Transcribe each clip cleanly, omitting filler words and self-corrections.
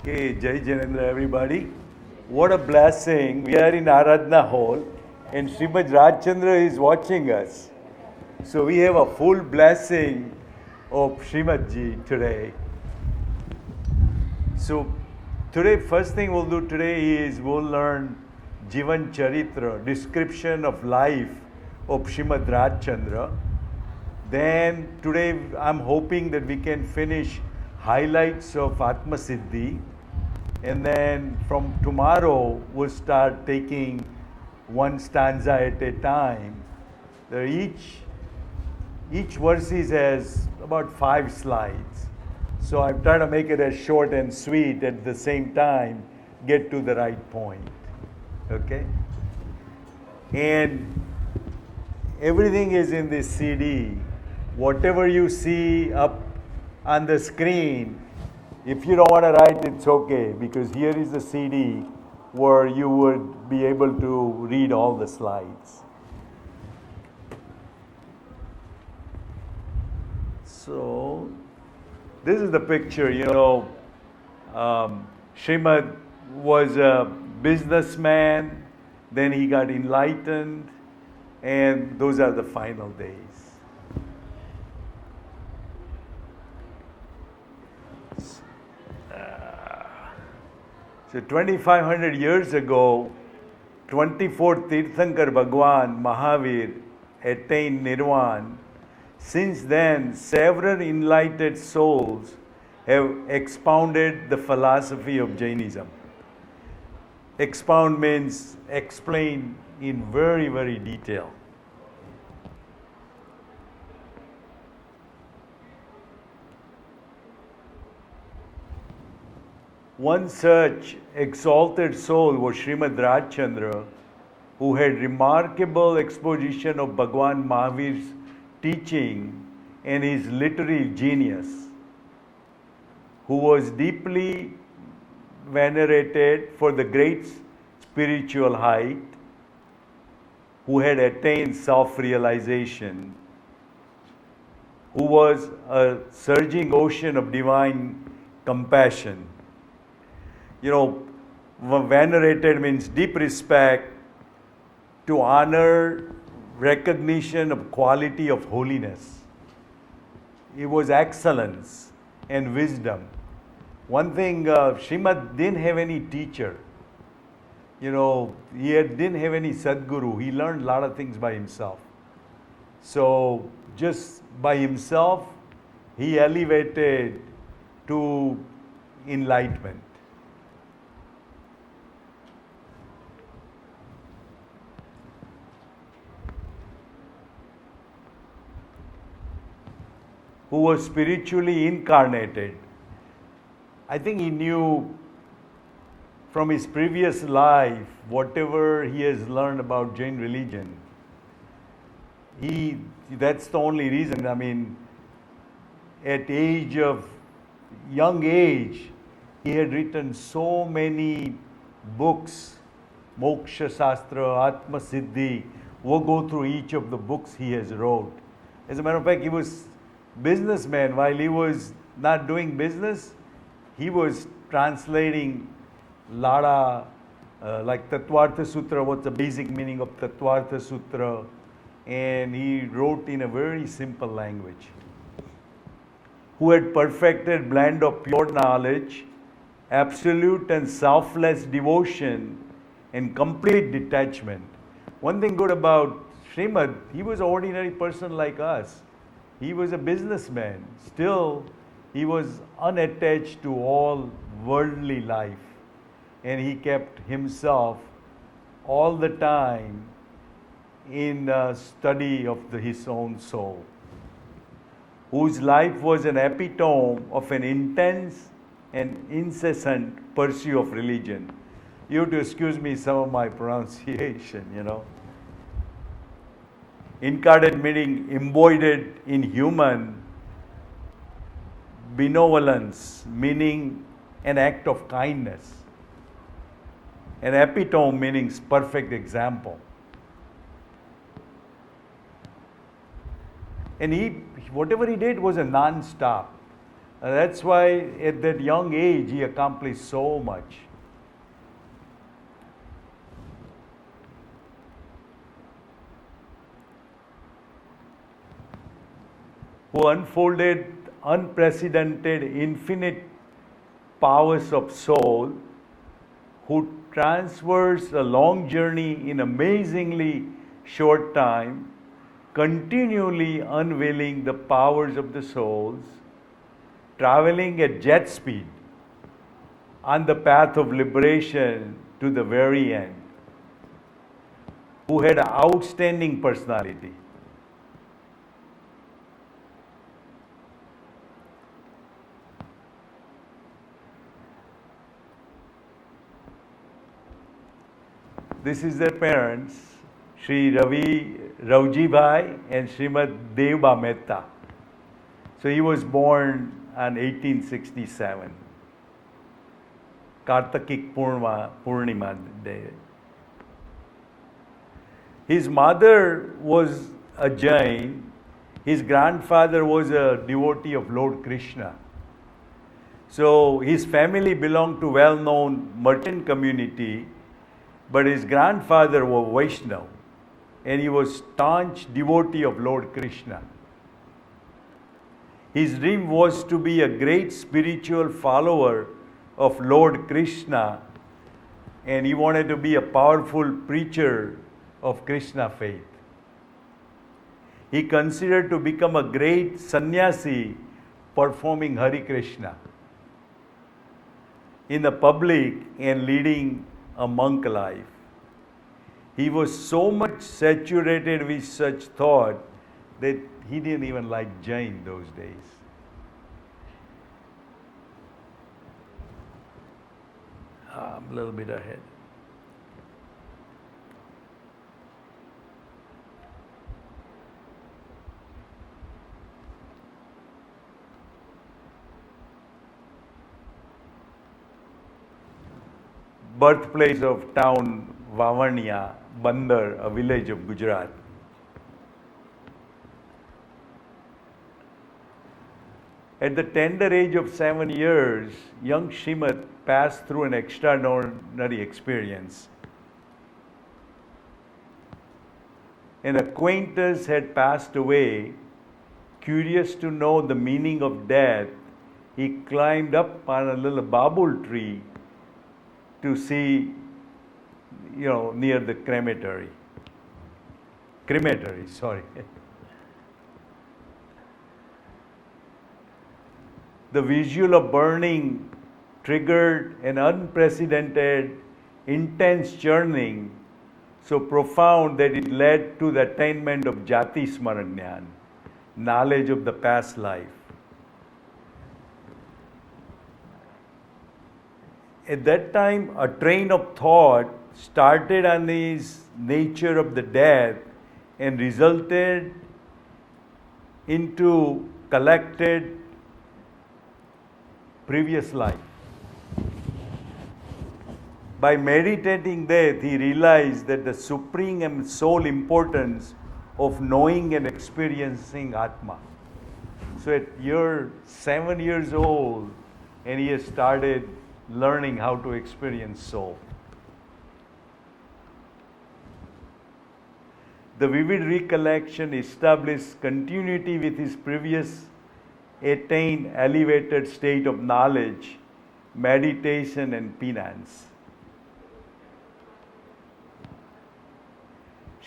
Okay, Jai Janendra, everybody. What a blessing. We are in Aradhana Hall and Srimad Rajchandra is watching us. So we have a full blessing of Srimad Ji today. So today, first thing we'll do today is we'll learn Jivan Charitra, description of life of Srimad Rajchandra. Then today I'm hoping that we can finish highlights of Atma Siddhi. And then from tomorrow we'll start taking one stanza at a time. Each verses has about 5 slides. So I'm trying to make it as short and sweet at the same time, get to the right point. Okay? And everything is in this CD. Whatever you see up on the screen, if you don't want to write, it's okay, because here is the CD where you would be able to read all the slides. So, this is the picture, Srimad was a businessman, then he got enlightened, and those are the final days. So 2500 years ago, 24th Tirthankar Bhagwan Mahavir attained Nirvana. Since then, several enlightened souls have expounded the philosophy of Jainism. Expound means explain in very, very detail. One such exalted soul was Srimad Rajchandra, who had remarkable exposition of Bhagwan Mahavir's teaching and his literary genius, who was deeply venerated for the great spiritual height, who had attained self-realization, who was a surging ocean of divine compassion. Venerated means deep respect, to honor, recognition of quality of holiness. It was excellence and wisdom. One thing, Srimad didn't have any teacher. He didn't have any Sadguru. He learned a lot of things by himself. So, just by himself, he elevated to enlightenment. Who was spiritually incarnated. I think he knew from his previous life, whatever he has learned about Jain religion, that's the only reason. At young age, he had written so many books, Moksha Shastra, Atma Siddhi. We'll go through each of the books he has wrote. As a matter of fact, he was businessman. While he was not doing business, he was translating Lada, like Tattvartha Sutra, what's the basic meaning of Tattvartha Sutra, and he wrote in a very simple language. Who had perfected blend of pure knowledge, absolute and selfless devotion, and complete detachment. One thing good about Srimad, he was an ordinary person like us. He was a businessman. Still, he was unattached to all worldly life. And he kept himself all the time in study of his own soul, whose life was an epitome of an intense and incessant pursuit of religion. You have to excuse me some of my pronunciation, Incarnate meaning embodied in human, benevolence meaning an act of kindness, an epitome meaning perfect example. And whatever he did was a non-stop. And that's why at that young age he accomplished so much. Who unfolded unprecedented infinite powers of soul, who traverses a long journey in amazingly short time, continually unveiling the powers of the souls, traveling at jet speed on the path of liberation to the very end, who had an outstanding personality. This is their parents, Sri Ravji Bhai and Srimad Deva Mehta. So he was born in 1867, Kartikik Purnima day. His mother was a Jain. His grandfather was a devotee of Lord Krishna. So his family belonged to well-known merchant community, but his grandfather was Vaishnav, and he was staunch devotee of Lord Krishna. His dream was to be a great spiritual follower of Lord Krishna, and he wanted to be a powerful preacher of Krishna faith. He considered to become a great sannyasi performing Hare Krishna in the public and leading a monk life. He was so much saturated with such thought that he didn't even like Jain those days. I'm a little bit ahead. Birthplace of town Vavania, Bandar, a village of Gujarat. At the tender age of 7 years, young Srimad passed through an extraordinary experience. An acquaintance had passed away. Curious to know the meaning of death, he climbed up on a little babul tree to see, near the crematory. The visual of burning triggered an unprecedented, intense churning, so profound that it led to the attainment of Jati Smaranyan, knowledge of the past life. At that time, a train of thought started on this nature of the death and resulted into collected previous life. By meditating that, he realized that the supreme and sole importance of knowing and experiencing Atma. So at 7 years old, and he has started learning how to experience soul. The vivid recollection established continuity with his previous attained elevated state of knowledge, meditation, and penance.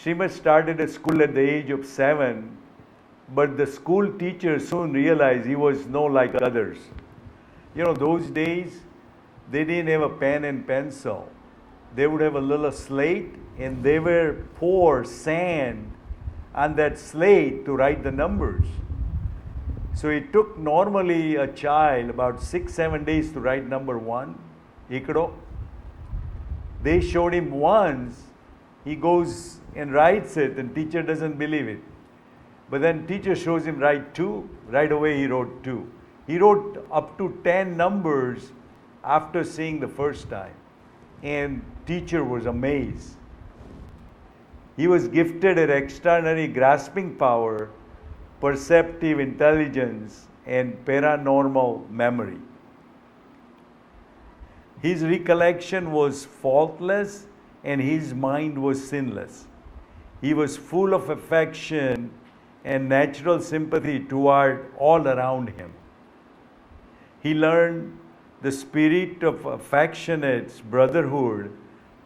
Srimad started a school at the age of 7, but the school teacher soon realized he was no like others. Those days, they didn't have a pen and pencil. They would have a little slate, and they would pour sand on that slate to write the numbers. So it took normally a child about 6-7 days to write number 1, Ikro. They showed him once, he goes and writes it, and teacher doesn't believe it. But then teacher shows him write 2, right away he wrote 2. He wrote up to 10 numbers after seeing the first time, and teacher was amazed. He was gifted an extraordinary grasping power, perceptive intelligence, and paranormal memory. His recollection was faultless and his mind was sinless. He was full of affection and natural sympathy toward all around him. He learned the spirit of affectionate brotherhood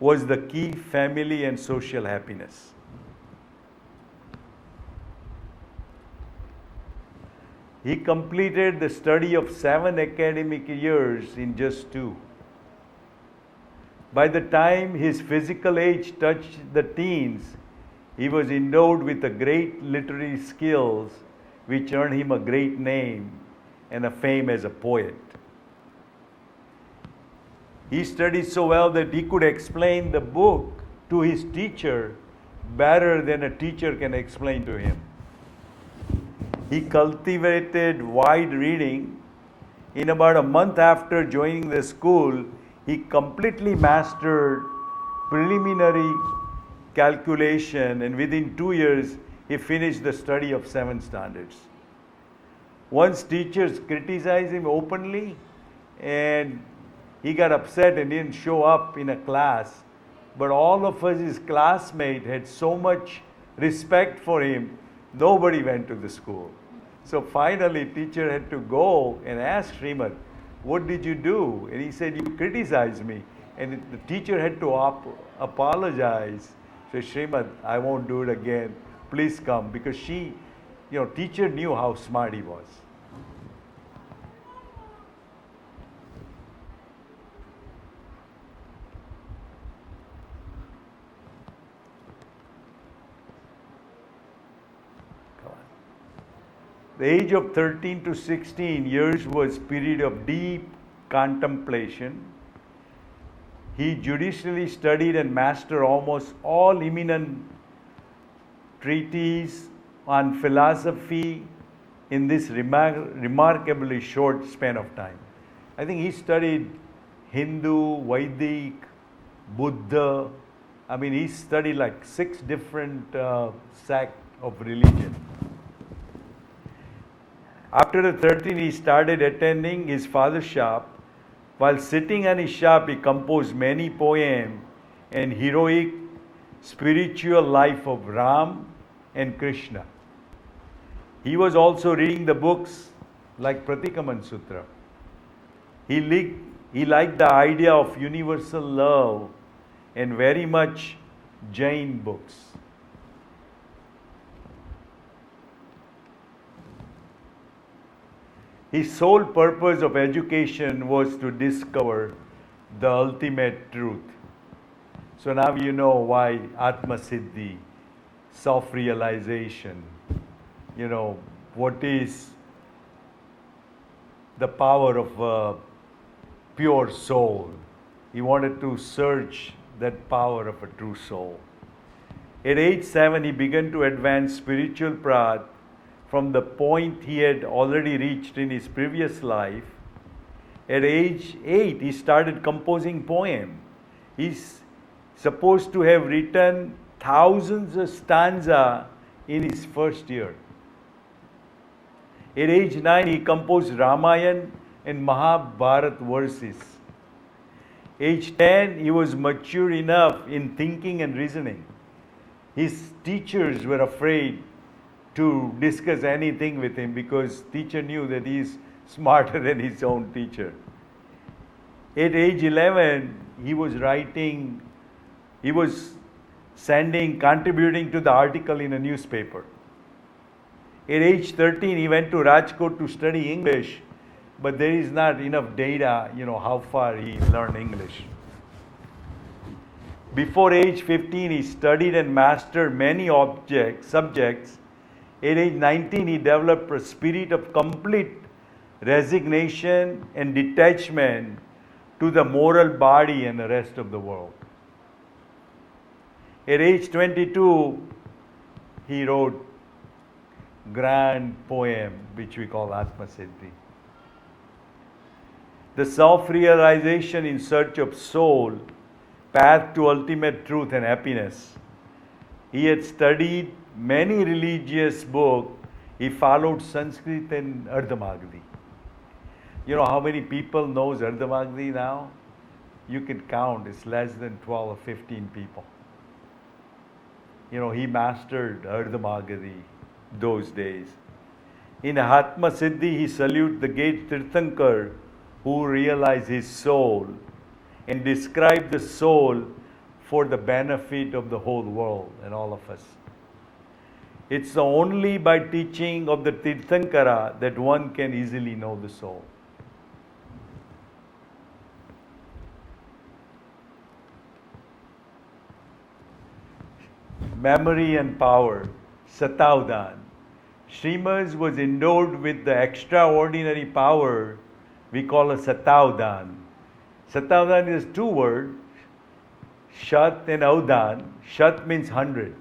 was the key family and social happiness. He completed the study of 7 academic years in just 2. By the time his physical age touched the teens, he was endowed with a great literary skills which earned him a great name and a fame as a poet. He studied so well that he could explain the book to his teacher better than a teacher can explain to him. He cultivated wide reading. In about a month after joining the school, he completely mastered preliminary calculation, and within 2 years, he finished the study of 7 standards. Once teachers criticized him openly, and he got upset and didn't show up in a class. But all of us, his classmates, had so much respect for him, nobody went to the school. So finally, teacher had to go and ask Srimad, what did you do? And he said, you criticized me. And the teacher had to apologize. So Srimad, I won't do it again. Please come. Because she, teacher knew how smart he was. The age of 13 to 16 years was period of deep contemplation. He judicially studied and mastered almost all eminent treatises on philosophy in this remarkably short span of time. I think he studied Hindu, Vedic, Buddha. He studied like 6 different sects of religion. After the 13, he started attending his father's shop. While sitting on his shop, he composed many poems and heroic spiritual life of Ram and Krishna. He was also reading the books like Pratikaman Sutra. He liked the idea of universal love and very much Jain books. His sole purpose of education was to discover the ultimate truth. So now you know why Atma Siddhi, self-realization, what is the power of a pure soul. He wanted to search that power of a true soul. At age 7, he began to advance spiritual path from the point he had already reached in his previous life. At age 8, he started composing poems. He's supposed to have written thousands of stanzas in his first year. At age 9, he composed Ramayana and Mahabharata verses. Age 10, he was mature enough in thinking and reasoning. His teachers were afraid to discuss anything with him because teacher knew that he is smarter than his own teacher. At age 11, he was contributing to the article in a newspaper. At age 13, he went to Rajkot to study English, but there is not enough data, how far he learned English. Before age 15, he studied and mastered many subjects. At age 19, he developed a spirit of complete resignation and detachment to the moral body and the rest of the world. At age 22, he wrote grand poem which we call Atma Siddhi. The self-realization in search of soul, path to ultimate truth and happiness. He had studied many religious books. He followed Sanskrit and Ardhamagadi. You know how many people knows Ardhamagadi now? You can count, it's less than 12 or 15 people. You know, he mastered Ardhamagadi those days. In Atma Siddhi, he salutes the great Tirthankar who realized his soul and described the soul for the benefit of the whole world and all of us. It's only by teaching of the Tirthankara that one can easily know the soul. Memory and power, Satavdan. Srimad was endowed with the extraordinary power we call a Satavdan. Satavdan is two words, Shat and Avdan. Shat means 100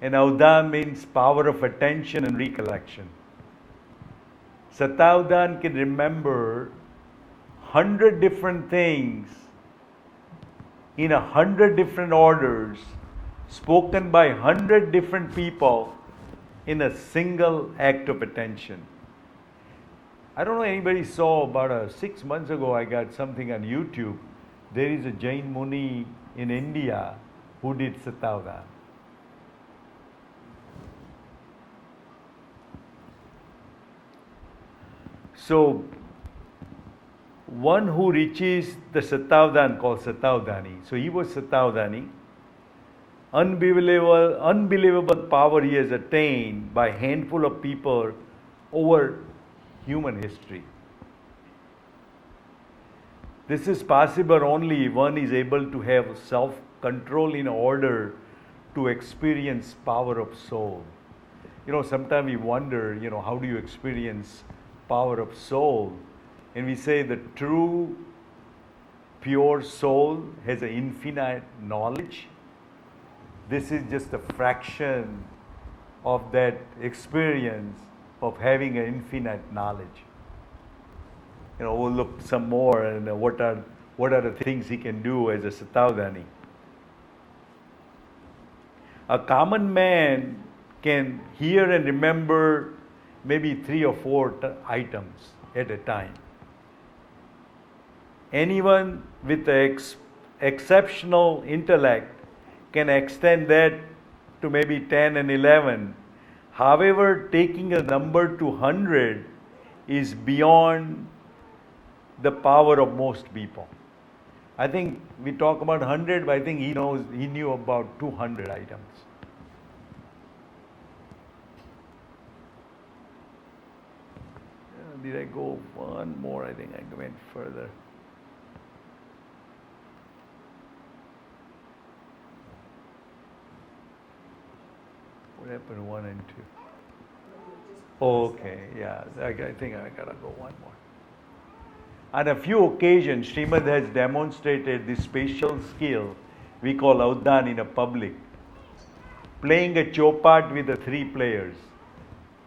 and Avdan means power of attention and recollection. Satavdan can remember 100 different things in 100 different orders spoken by 100 different people in a single act of attention. I don't know anybody saw about 6 months ago I got something on YouTube. There is a Jain Muni in India who did Satavdan. So one who reaches the Satavdan called Satavdani. So he was Satavdani. Unbelievable power he has attained by handful of people over human history. This is possible only if one is able to have self-control in order to experience power of soul. You know, sometimes we wonder, you know, how do you experience power of soul? And we say the true, pure soul has an infinite knowledge. This is just a fraction of that experience of having an infinite knowledge. You know, we'll look some more and what are the things he can do as a Satavdani. A common man can hear and remember maybe 3 or 4 items at a time. Anyone with exceptional intellect can extend that to maybe 10 and 11. However, taking a number to 100 is beyond the power of most people. I think we talk about 100, but I think he knew about 200 items. Did I go one more? I think I went further. What happened to 1 and 2? Okay, yeah, I think I gotta go one more. On a few occasions, Srimad has demonstrated this special skill we call Avdan in a public. Playing a chopat with the 3 players.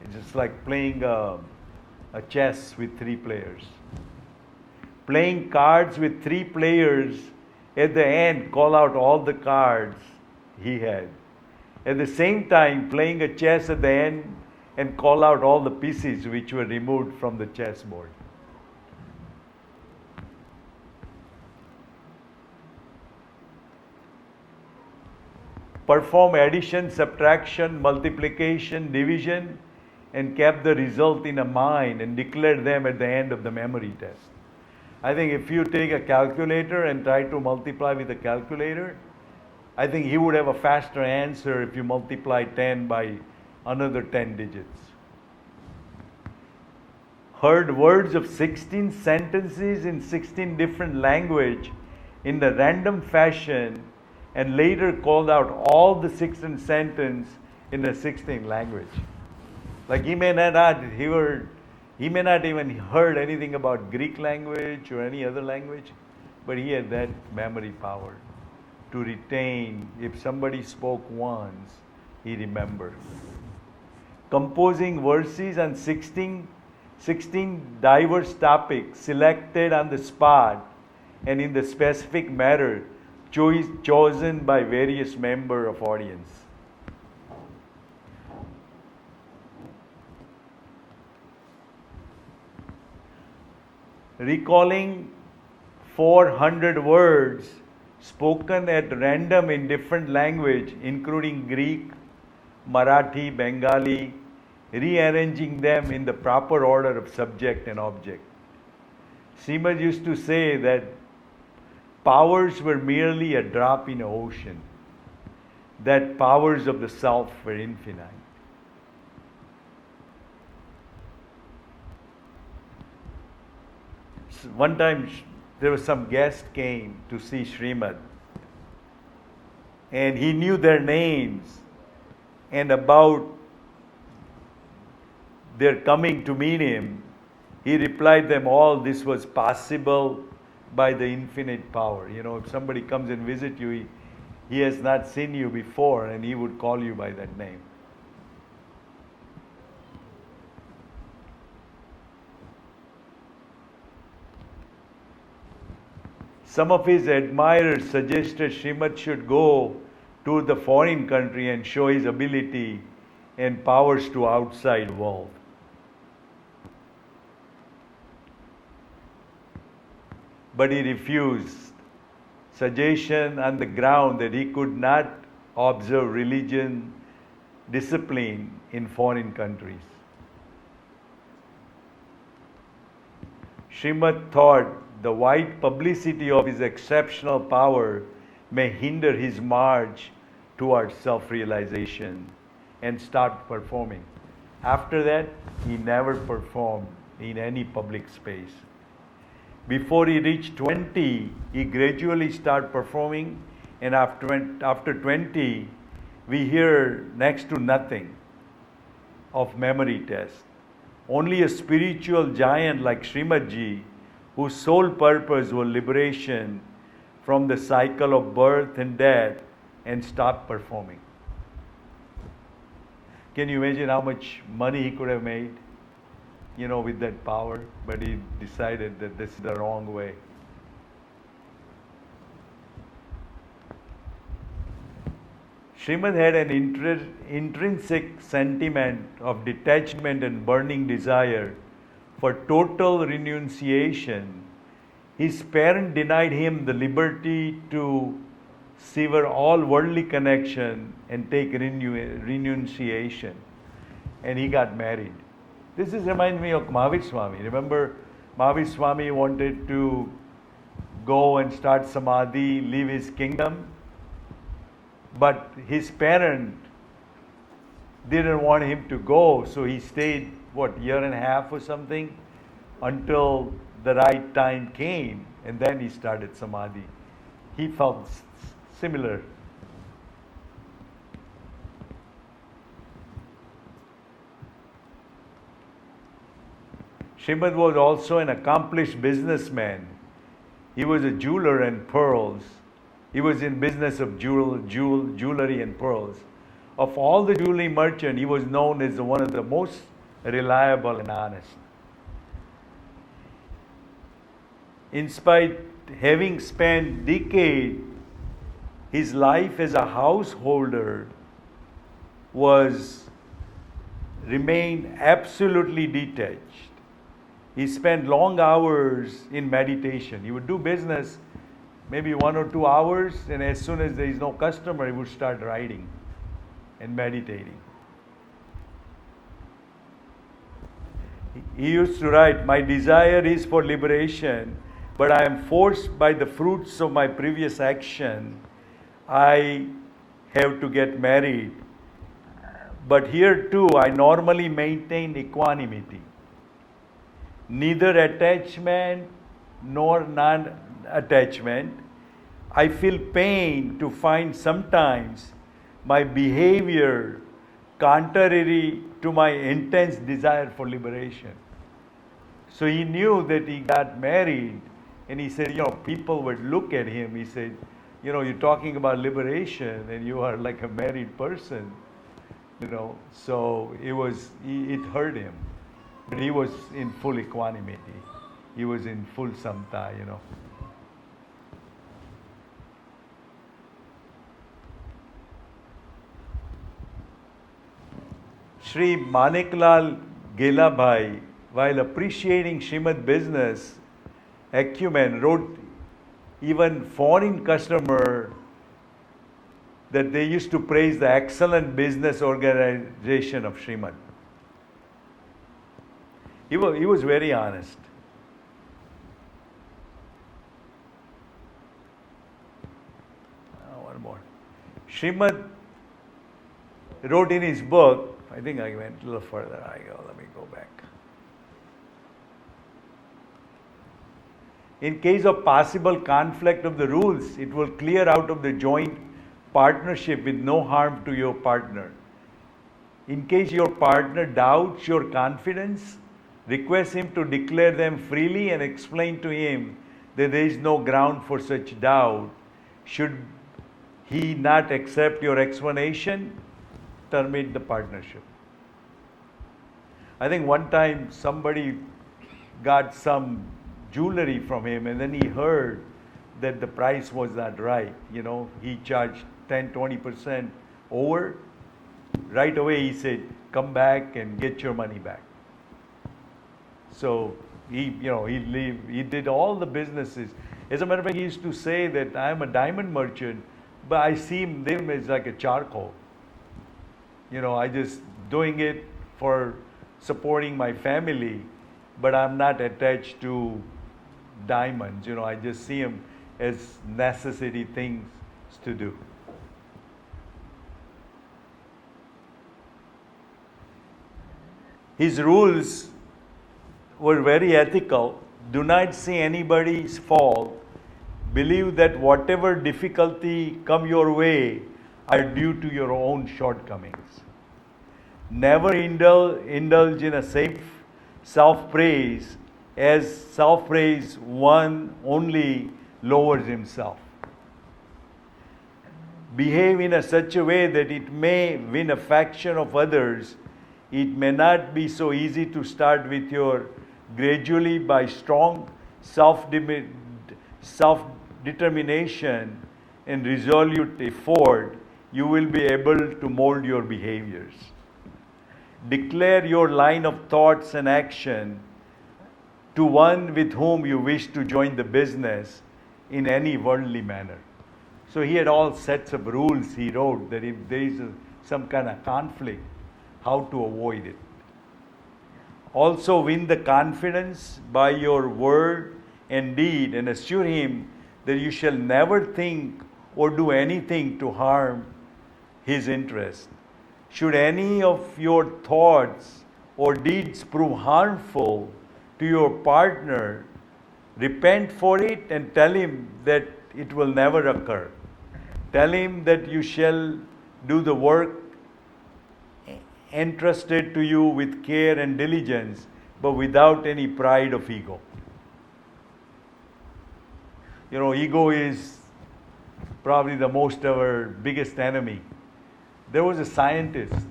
It's just like playing a chess with 3 players. Playing cards with 3 players, at the end call out all the cards he had. At the same time, playing a chess at the end and call out all the pieces which were removed from the chessboard. Perform addition, subtraction, multiplication, division, and kept the result in a mind and declared them at the end of the memory test. I think if you take a calculator and try to multiply with a calculator, I think he would have a faster answer if you multiply 10 by another 10 digits. Heard words of 16 sentences in 16 different language in the random fashion and later called out all the 16 sentences in the 16th language. Like he may not even heard anything about Greek language or any other language, but he had that memory power to retain. If somebody spoke once, he remembered. Composing verses on 16 diverse topics selected on the spot and in the specific matter chosen by various members of audience. recalling 400 words spoken at random in different language, including Greek, Marathi, Bengali, rearranging them in the proper order of subject and object. Srimad used to say that powers were merely a drop in the ocean, that powers of the self were infinite. One time there was some guest came to see Srimad, and he knew their names, and about their coming to meet him, he replied them all this was possible by the infinite power. You know, if somebody comes and visit you, he has not seen you before, and he would call you by that name. Some of his admirers suggested Srimad should go to the foreign country and show his ability and powers to outside world. But he refused. Suggestion on the ground that he could not observe religion, discipline in foreign countries. Srimad thought the wide publicity of his exceptional power may hinder his march towards self-realization and start performing. After that, he never performed in any public space. Before he reached 20, he gradually started performing, and after 20, we hear next to nothing of memory test. Only a spiritual giant like Srimad Ji, whose sole purpose was liberation from the cycle of birth and death, and stop performing. Can you imagine how much money he could have made, you know, with that power? But he decided that this is the wrong way. Srimad had an intrinsic sentiment of detachment and burning desire for total renunciation. His parents denied him the liberty to sever all worldly connection and take renunciation. And he got married. This reminds me of Mahavir Swami. Remember, Mahavir Swami wanted to go and start Samadhi, leave his kingdom. But his parent didn't want him to go, so he stayed, year and a half or something, until the right time came, and then he started Samadhi. He felt similar. Srimad was also an accomplished businessman. He was a jeweler and pearls. He was in business of jewelry and pearls. Of all the jewelry merchants, he was known as one of the most reliable and honest. In spite having spent decades, his life as a householder remained absolutely detached. He spent long hours in meditation. He would do business maybe 1 or 2 hours, and as soon as there is no customer, he would start writing and meditating. He used to write, "My desire is for liberation, but I am forced by the fruits of my previous action. I have to get married. But here too, I normally maintain equanimity. Neither attachment nor non-attachment. I feel pain to find sometimes my behavior contrary to my intense desire for liberation." So he knew that he got married, and he said, people would look at him. He said, you're talking about liberation, and you are like a married person, So it hurt him. But he was in full equanimity. He was in full samta, Sri Maniklal Gelabhai, while appreciating Srimad business, acumen, wrote even foreign customer that they used to praise the excellent business organization of Srimad. He was very honest. One more. Srimad wrote in his book, I think I went a little further. Let me go back. In case of possible conflict of the rules, it will clear out of the joint partnership with no harm to your partner. In case your partner doubts your confidence, request him to declare them freely and explain to him that there is no ground for such doubt. Should he not accept your explanation, terminate the partnership. I think one time somebody got some jewelry from him and then he heard that the price was not right. He charged 10-20% over. Right away he said, come back and get your money back. So he did all the businesses. As a matter of fact, he used to say that I am a diamond merchant, but I see them as like a charcoal. I just doing it for supporting my family, but I'm not attached to diamonds. I just see them as necessary things to do. His rules were very ethical. Do not see anybody's fault. Believe that whatever difficulty come your way are due to your own shortcomings. Never indulge in a self-praise, as self-praise one only lowers himself. Behave in such a way that it may win affection of others. It may not be so easy to start with your gradually by strong self-determination and resolute effort, you will be able to mold your behaviors. Declare your line of thoughts and action to one with whom you wish to join the business in any worldly manner. So he had all sets of rules he wrote that if there is some kind of conflict, how to avoid it. Also win the confidence by your word and deed and assure him that you shall never think or do anything to harm his interest. Should any of your thoughts or deeds prove harmful to your partner, repent for it and tell him that it will never occur. Tell him that you shall do the work entrusted to you with care and diligence, but without any pride of ego. Ego is probably the most our biggest enemy. There was a scientist.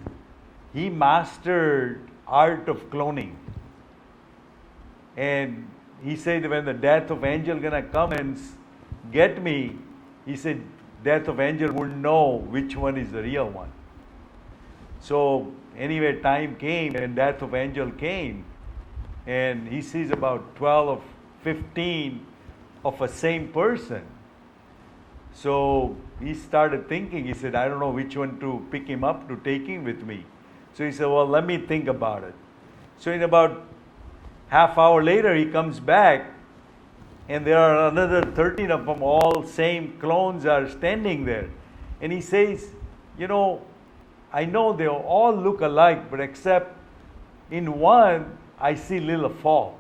He mastered art of cloning. And he said when the death of angel gonna come and get me, he said death of angel wouldn't know which one is the real one. So anyway, time came and death of angel came, and he sees about 12 or 15 of a same person. So he started thinking, he said, I don't know which one to pick him up to take him with me. So he said, well, let me think about it. So in about half hour later, he comes back, and there are another 13 of them, all same clones are standing there. And he says, I know they all look alike, but except in one, I see little fall.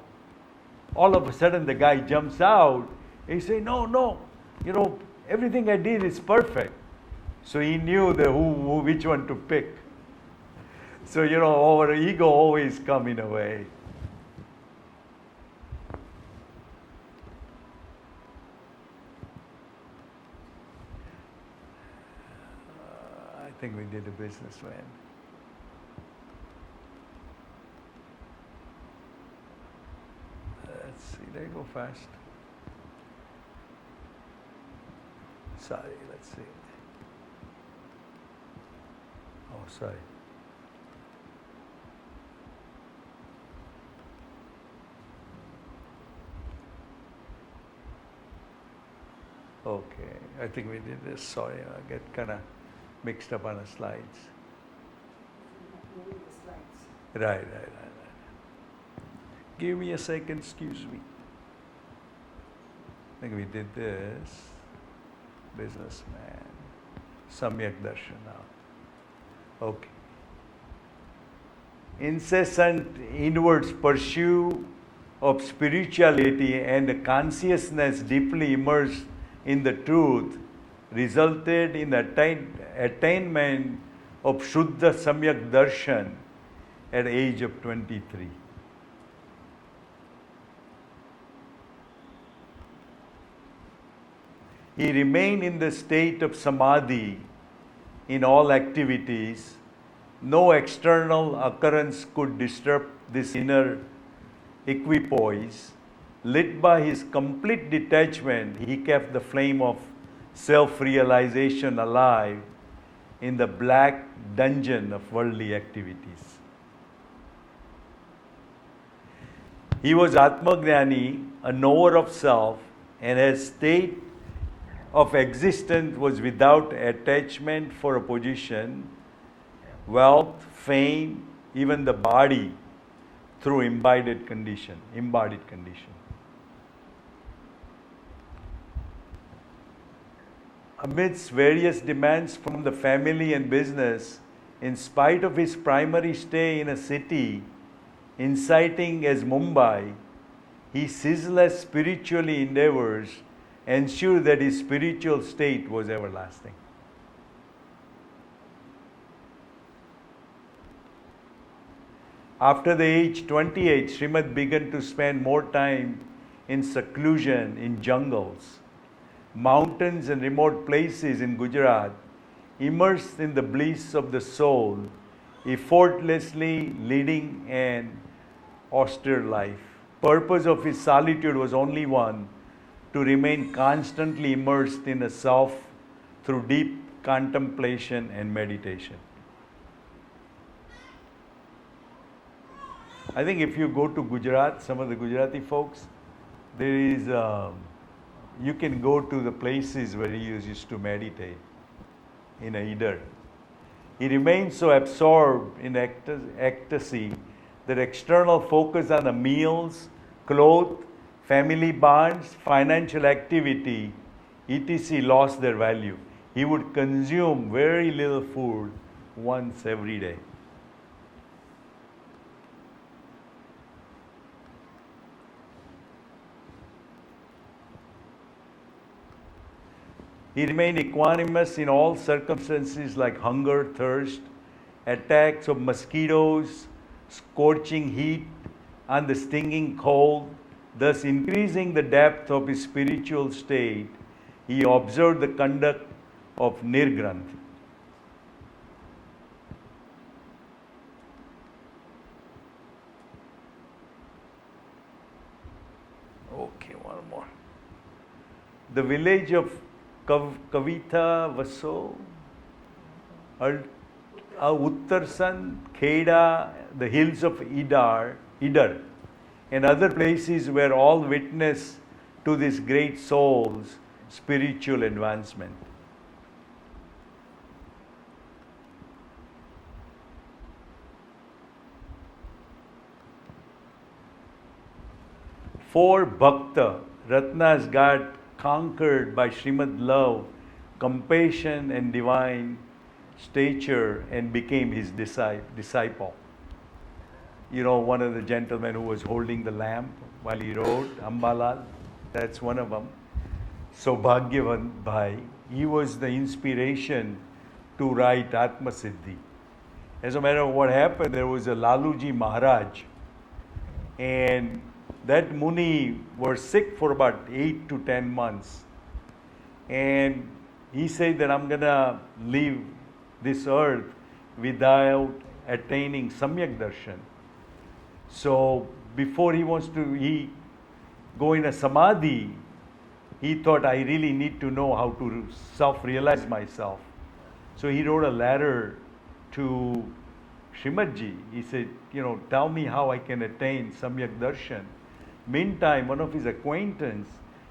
All of a sudden, the guy jumps out. And he says, no, everything I did is perfect. So he knew which one to pick. So, our ego always come in a way. I think we did a businessman. Let's see, did I go fast? Sorry, let's see. Oh, sorry. Okay, I think we did this. Sorry, I get kind of mixed up on the slides. Moving the slides. Right. Give me a second, excuse me. I think we did this. Businessman. Samyak Darshana. Okay. Incessant inward pursuit of spirituality and a consciousness deeply immersed in the truth resulted in attainment of Shuddha Samyak Darshan at the age of 23. He remained in the state of samadhi in all activities. No external occurrence could disturb this inner equipoise. Lit by his complete detachment, he kept the flame of self-realization alive in the black dungeon of worldly activities. He was Atmagnani, a knower of self, and his state of existence was without attachment for a position, wealth, fame, even the body through embodied condition. Amidst various demands from the family and business, in spite of his primary stay in a city inciting as Mumbai, his ceaseless spiritual endeavors ensured that his spiritual state was everlasting. After the age 28, Srimad began to spend more time in seclusion in jungles, mountains and remote places in Gujarat, immersed in the bliss of the soul, effortlessly leading an austere life. Purpose of his solitude was only one, to remain constantly immersed in a self through deep contemplation and meditation. I think if you go to Gujarat, some of the Gujarati folks, there is, you can go to the places where he used to meditate in a Idar. He remained so absorbed in ecstasy that external focus on the meals, clothes, family bonds, financial activity, etc. lost their value. He would consume very little food once every day. He remained equanimous in all circumstances like hunger, thirst, attacks of mosquitoes, scorching heat, and the stinging cold. Thus, increasing the depth of his spiritual state, he observed the conduct of Nirgranth. Okay, one more. The village of Kavita Vaso, Uttarsan, Kheda, the hills of Idar, and other places were all witness to this great soul's spiritual advancement. For Bhakta, Ratnas got conquered by Srimad love, compassion, and divine stature and became his disciple. You know, one of the gentlemen who was holding the lamp while he wrote, Ambalal, that's one of them. Saubhagyavan Bhai, he was the inspiration to write Atma Siddhi. As a matter of what happened, there was a Laluji Maharaj, and that Muni was sick for about 8 to 10 months. And he said that I'm going to leave this earth without attaining Samyak Darshan. So before he go in a samadhi, he thought, I really need to know how to self-realize myself. So he wrote a letter to Srimadji. He said, tell me how I can attain Samyak Darshan. Meantime, one of his acquaintance,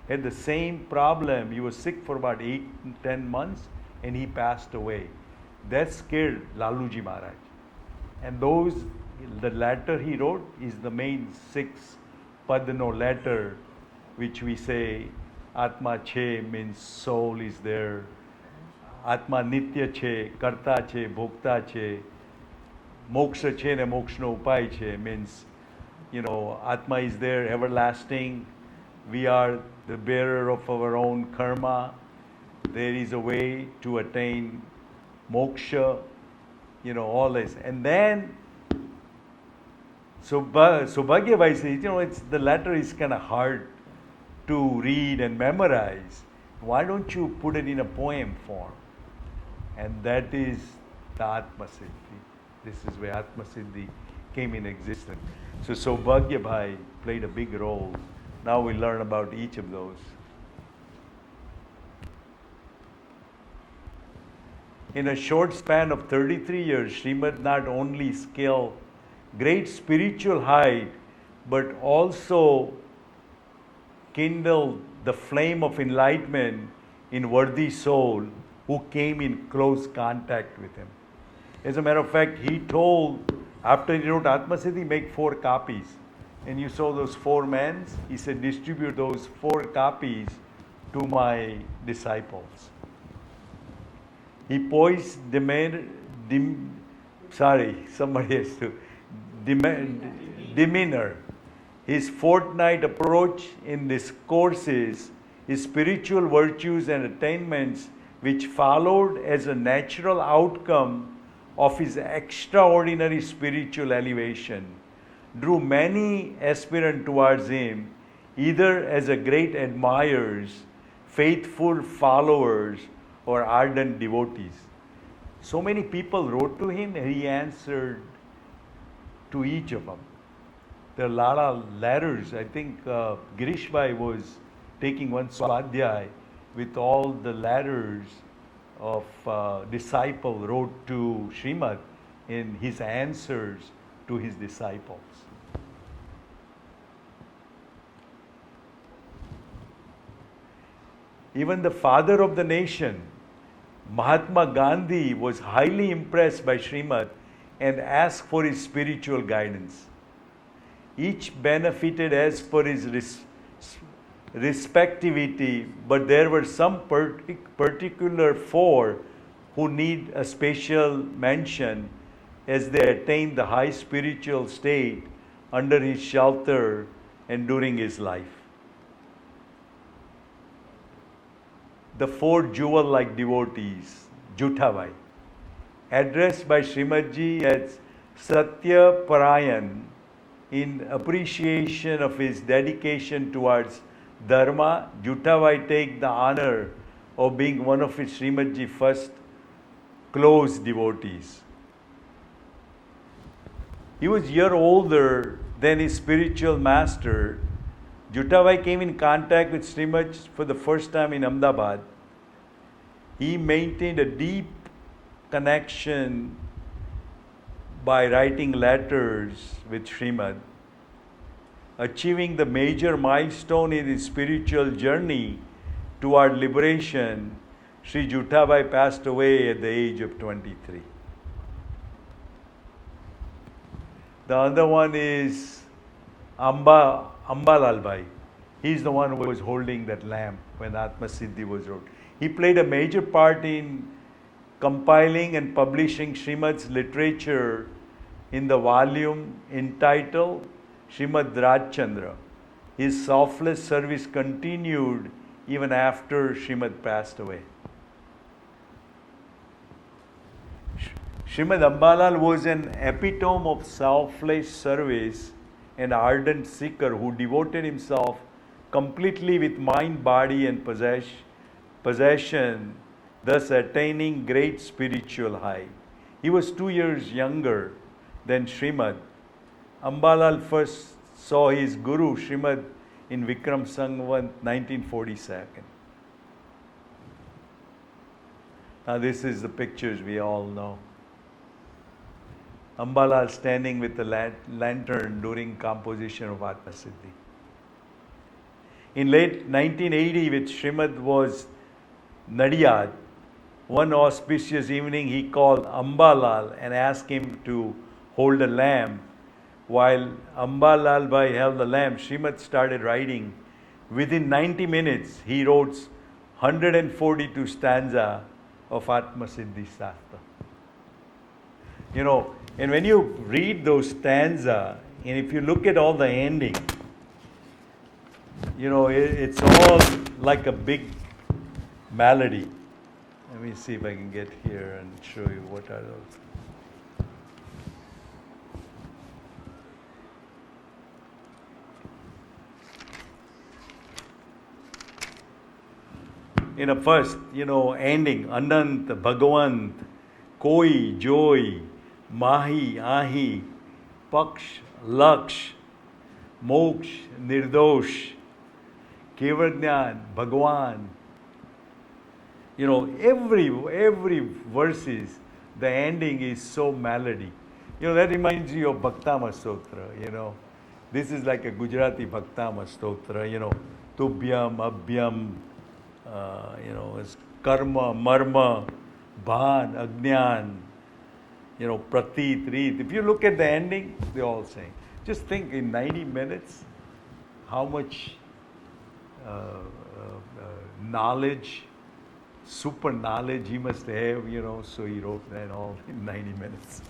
had the same problem. He was sick for about 8-10 months and he passed away. That scared Laluji Maharaj. And the letter he wrote is the main 6 Padno letter, which we say Atma Che means soul is there. Atma Nitya Che, Karta Che, Bhokta Che. Moksha Che ne Mokshno Upai Che means, Atma is there, everlasting. We are the bearer of our own karma. There is a way to attain moksha, all this. And then Subhagya Bhai says, the letter is kind of hard to read and memorize. Why don't you put it in a poem form? And that is the Atma Siddhi. This is where Atma Siddhi came in existence. So Subhagya Bhai played a big role. Now we learn about each of those. In a short span of 33 years, Srimad not only scaled great spiritual height, but also kindled the flame of enlightenment in worthy soul who came in close contact with him. As a matter of fact, he told, after he wrote Atma Siddhi, make 4 copies. And you saw those 4 men, he said, distribute those 4 copies to my disciples. He poised demeanor. His fortnight approach in this courses, his spiritual virtues and attainments, which followed as a natural outcome of his extraordinary spiritual elevation, drew many aspirants towards him, either as a great admirers, faithful followers, or ardent devotees. So many people wrote to him and he answered to each of them. There are a lot of letters. I think Girish Bhai was taking one swadhyay with all the letters of disciple wrote to Srimad in his answers to his disciples. Even the father of the nation, Mahatma Gandhi, was highly impressed by Srimad and asked for his spiritual guidance. Each benefited as per his respectivity, but there were some particular 4 who need a special mention as they attained the high spiritual state under his shelter and during his life. The 4 jewel-like devotees, Juthabai, addressed by Srimadji as Satya Parayan in appreciation of his dedication towards Dharma. Juthabai take the honor of being one of his Srimadji first close devotees. He was a year older than his spiritual master. Juthabai came in contact with Srimad for the first time in Ahmedabad. He maintained a deep connection by writing letters with Srimad. Achieving the major milestone in his spiritual journey toward liberation, Sri Juthabai passed away at the age of 23. The other one is Ambalal Bhai. He's the one who was holding that lamp when Atma Siddhi was wrote. He played a major part in compiling and publishing Srimad's literature in the volume entitled Srimad Rajchandra. His selfless service continued even after Srimad passed away. Srimad Ambalal was an epitome of selfless service and ardent seeker who devoted himself completely with mind, body, and possession, thus attaining great spiritual height. He was 2 years younger than Srimad. Ambalal first saw his guru Srimad in Vikram Samvat 1947. Now this is the pictures we all know. Ambalal standing with the lantern during composition of Atma Siddhi. In late 1980, with Srimad was Nadiyad, one auspicious evening he called Ambalal and asked him to hold a lamp. While Ambalal Bhai held the lamp, Srimad started writing. Within 90 minutes, he wrote 142 stanza of Atma Siddhi Shastra. You know, and when you read those stanza, and if you look at all the ending, you know, it's all like a big melody. Let me see if I can get here and show you what are those. In a first, you know, ending, Anant, Bhagavant, Koi, Joy, Mahi, Ahi, Paksh, Laksh, Moksh, Nirdosh, Kevarjnan, Bhagwan. You know, every verses, the ending is so melody. You know, that reminds you of Bhaktama Stotra, you know. This is like a Gujarati Bhaktama Stotra, you know. Tubhyam, Abhyam, you know, it's Karma, Marma, Bhan, Agnan, you know, Pratit, Reet. If you look at the ending, they all sing. Just think in 90 minutes, how much knowledge, super knowledge he must have, you know, so he wrote that all in 90 minutes.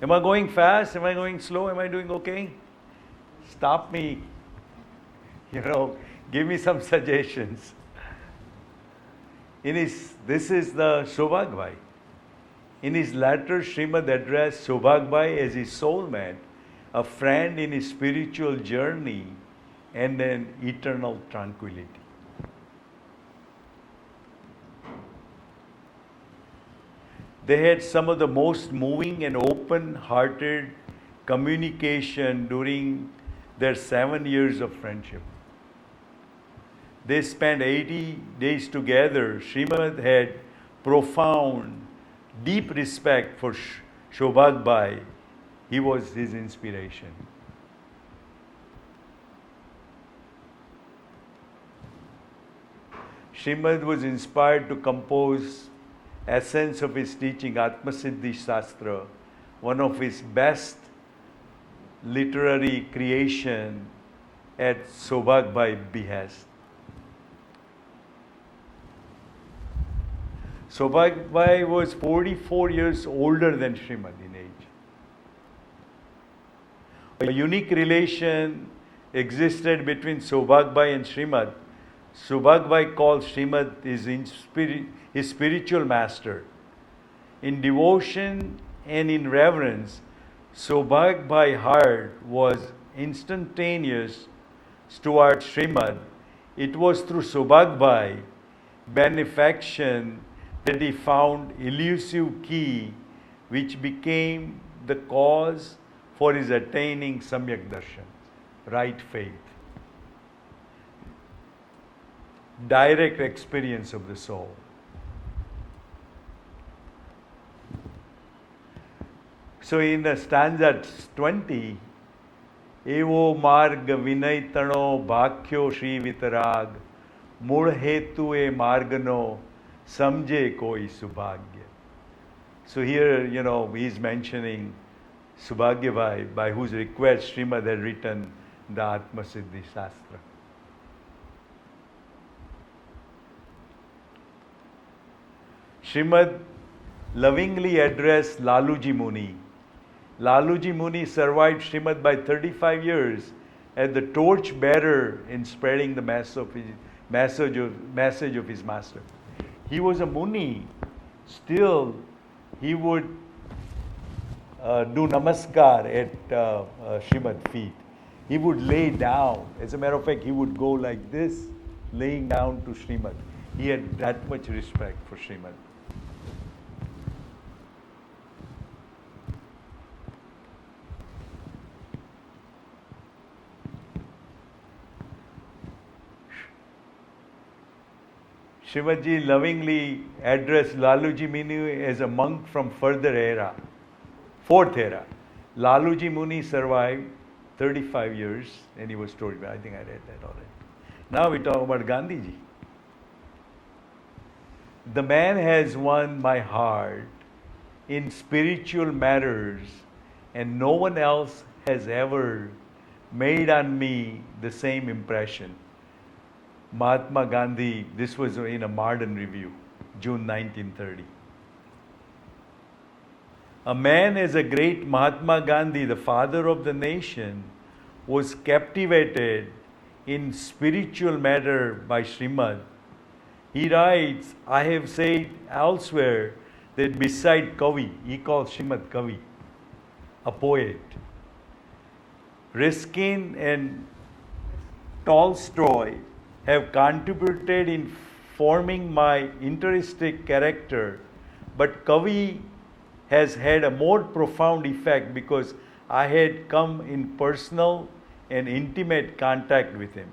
Am I going fast? Am I going slow? Am I doing okay? Stop me. You know, give me some suggestions. This is the Sobhag Bhai. In his letter, Srimad addressed Sobhag Bhai as his soulmate, a friend in his spiritual journey, and an eternal tranquility. They had some of the most moving and open-hearted communication during their 7 years of friendship. They spent 80 days together. Srimad had profound, deep respect for Sobhag Bhai. He was his inspiration. Srimad was inspired to compose essence of his teaching, Atma Siddhi Shastra, one of his best literary creation at Sobhag Bhai behest. Sobhag Bhai was 44 years older than Srimad in age. A unique relation existed between Sobhag Bhai and Srimad. Sobhag Bhai called Srimad his spiritual master. In devotion and in reverence, Sobhag Bhai's heart was instantaneous towards Srimad. It was through Sobhag Bhai benefaction that he found elusive key which became the cause for his attaining Samyak Darshan, right faith, direct experience of the soul. So in the stanza 20, Evo marg vinaitano bhakhyo shri vitarag, mul hetu e margano samje koi subhagya. So here, you know, he's mentioning Subhagya Bhai, by whose request Srimad had written the Atma Siddhi Shastra. Srimad lovingly addressed Laluji Muni. Laluji Muni survived Srimad by 35 years as the torch bearer in spreading the message of his master. He was a Muni. Still, he would do namaskar at Srimad feet. He would lay down. As a matter of fact, he would go like this, laying down to Srimad. He had that much respect for Srimad. Srimadji lovingly addressed Laluji Muni as a monk from further era. Fourth era. Laluji Muni survived 35 years and he was told, I think I read that already. Now we talk about Gandhiji. The man has won my heart in spiritual matters, and no one else has ever made on me the same impression. Mahatma Gandhi, this was in a Modern Review, June 1930. A man as a great Mahatma Gandhi, the father of the nation, was captivated in spiritual matter by Srimad. He writes, I have said elsewhere that beside Kavi, he calls Srimad Kavi, a poet. Ruskin and Tolstoy have contributed in forming my intrinsic character, but Kavi has had a more profound effect because I had come in personal and intimate contact with him.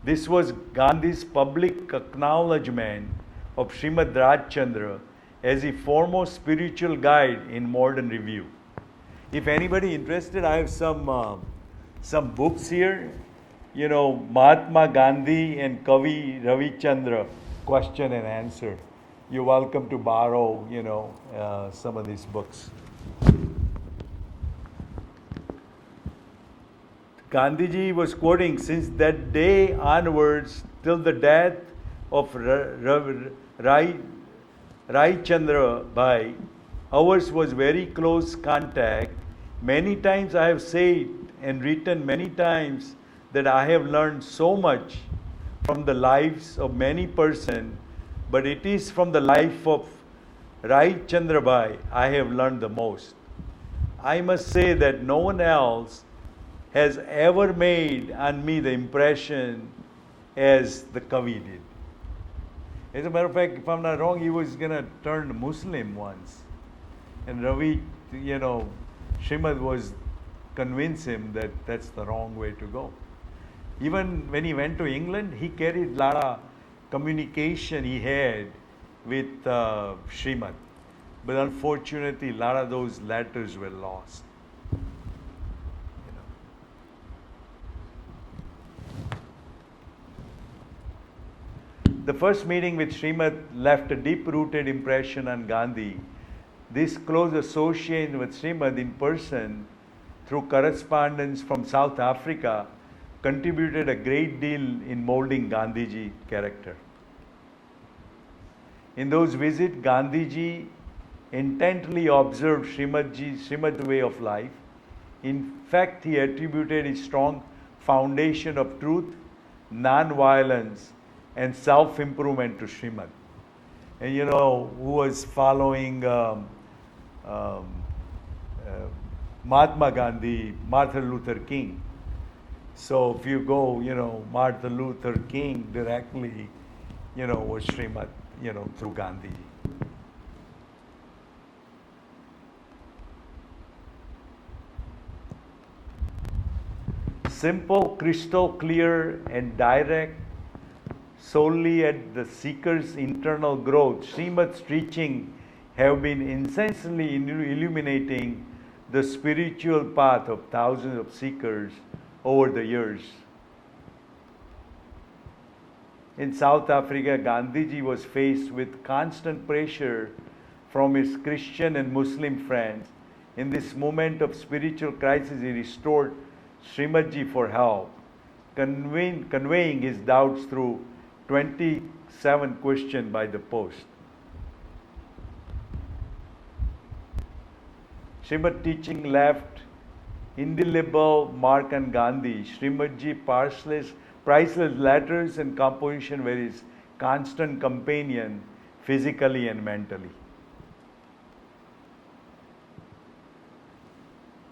This was Gandhi's public acknowledgement of Srimad Rajchandra as a foremost spiritual guide in Modern Review. If anybody interested, I have some books here. You know, Mahatma Gandhi and Kavi Ravichandra, question and answer. You're welcome to borrow, some of these books. Gandhiji was quoting, since that day onwards till the death of Rai Chandra Bhai, ours was very close contact. Many times I have said and written many times that I have learned so much from the lives of many persons, but it is from the life of Rai Chandra Bhai I have learned the most. I must say that no one else has ever made on me the impression as the Kavi did. As a matter of fact, if I'm not wrong, he was going to turn Muslim once. And Ravi, Srimad was convinced him that that's the wrong way to go. Even when he went to England, he carried a lot of communication he had with Srimad. But unfortunately, a lot of those letters were lost. The first meeting with Srimad left a deep-rooted impression on Gandhi. This close association with Srimad in person through correspondence from South Africa contributed a great deal in molding Gandhiji's character. In those visits, Gandhiji intently observed Srimad's way of life. In fact, he attributed a strong foundation of truth, non-violence, and self-improvement to Srimad. And who was following Mahatma Gandhi, Martin Luther King. So if you go, Martin Luther King directly, was Srimad, through Gandhi. Simple, crystal clear, and direct, solely at the seeker's internal growth, Srimad's teaching have been incessantly illuminating the spiritual path of thousands of seekers over the years. In South Africa, Gandhiji was faced with constant pressure from his Christian and Muslim friends. In this moment of spiritual crisis, he restored Srimadji for help, conveying his doubts through 27 questions by the post. Srimad teaching left indelible mark on Gandhi. Srimadji priceless letters and composition were his constant companion physically and mentally.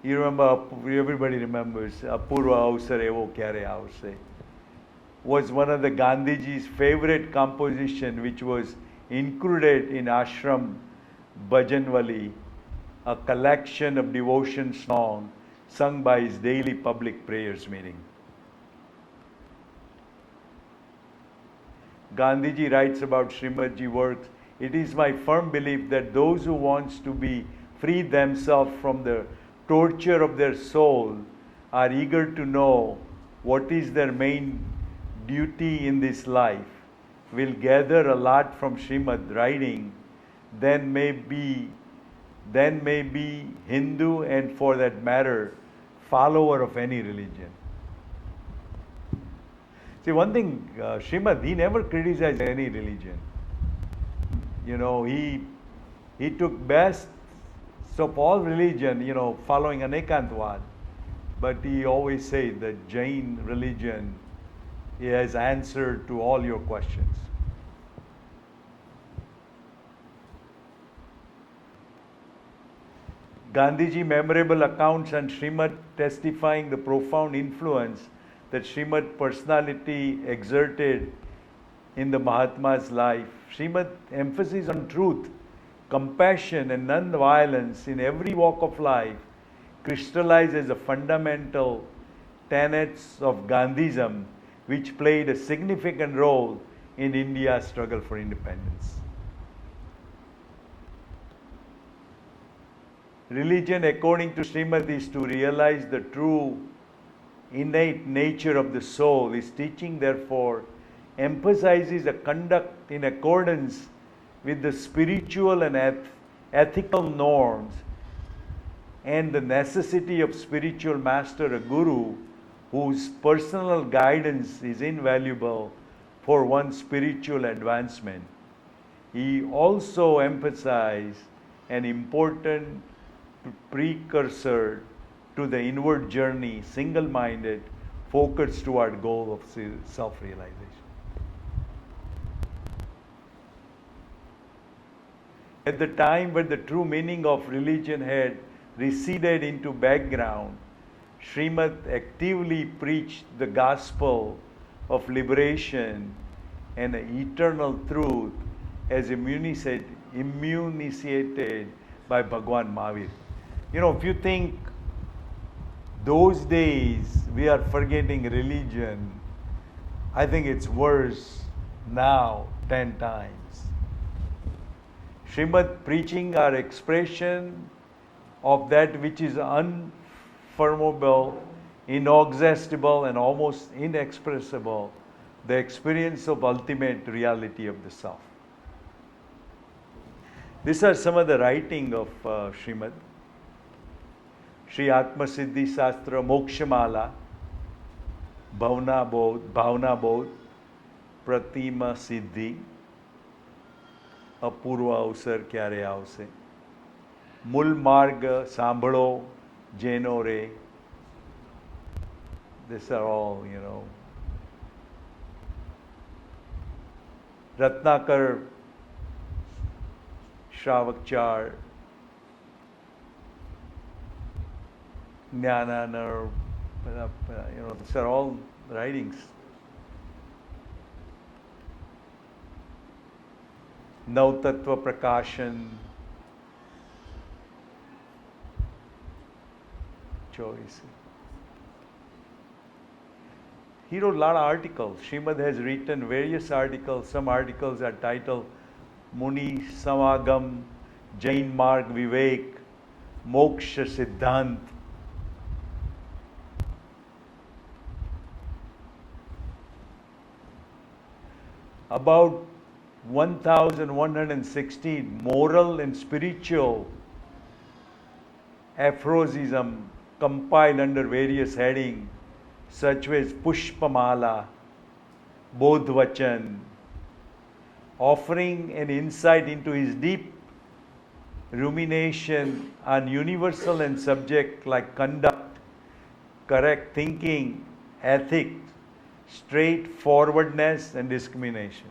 You remember, everybody remembers, Apurva Avsar Evo Kyare Avse was one of the Gandhiji's favorite composition, which was included in Ashram Bhajanwali, a collection of devotion songs sung by his daily public prayers meeting. Gandhiji writes about Srimadji works, it is my firm belief that those who want to be free themselves from the torture of their soul, are eager to know what is their main duty in this life, will gather a lot from Srimad writing, then may be Hindu and for that matter, follower of any religion. See, one thing, Srimad, he never criticized any religion. You know, he took best of all religion, you know, following Anekantvad, but he always said that Jain religion has answered to all your questions. Gandhiji memorable accounts on Srimad testifying the profound influence that Srimad personality exerted in the Mahatma's life. Srimad emphasis on truth, compassion and non-violence in every walk of life crystallized as the fundamental tenets of Gandhism, which played a significant role in India's struggle for independence. Religion, according to Srimad, is to realize the true innate nature of the soul. His teaching, therefore, emphasizes a conduct in accordance with the spiritual and ethical norms and the necessity of spiritual master, a guru, whose personal guidance is invaluable for one's spiritual advancement. He also emphasized an important precursor to the inward journey, single-minded, focused toward goal of self-realization. At the time when the true meaning of religion had receded into background, Srimad actively preached the gospel of liberation and eternal truth as immunized by Bhagwan Mahavir. You know, if you think those days we are forgetting religion, I think it's worse now 10 times. Srimad preaching are expression of that which is unfathomable, inexhaustible, and almost inexpressible, the experience of ultimate reality of the self. These are some of the writing of Srimad. Shri Atma Siddhi Shastra, Mokshamala, Bhavna Bodh, Pratima Siddhi, Apurva Avsar Kyare Avse, Mul Marg Sambhalo Jeno Re. These are all, you know. Ratnakar Shravakchar, Jnananar, you know, these are all writings. Navtattva Prakashan, choice. He wrote a lot of articles. Srimad has written various articles. Some articles are titled Muni Samagam, Jain Marg Vivek, Moksha Siddhant. About 1116 moral and spiritual aphorism compiled under various headings such as Pushpamala, Bodhvachan, offering an insight into his deep rumination on universal and subject like conduct, correct thinking, ethics, straightforwardness, and discrimination.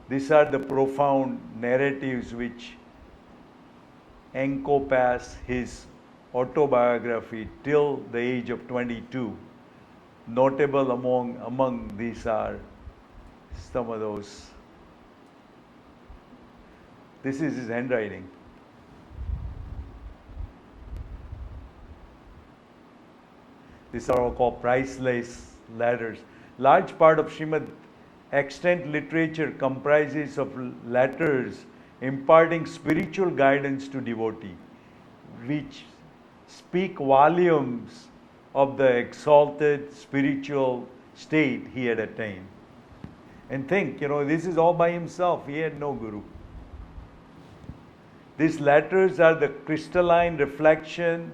These are the profound narratives which encompass his autobiography till the age of 22. Notable among these are some of those. This is his handwriting. These are all called priceless letters. Large part of Srimad Extant literature comprises of letters imparting spiritual guidance to devotee, which speak volumes of the exalted spiritual state he had attained. And think, this is all by himself. He had no guru. These letters are the crystalline reflection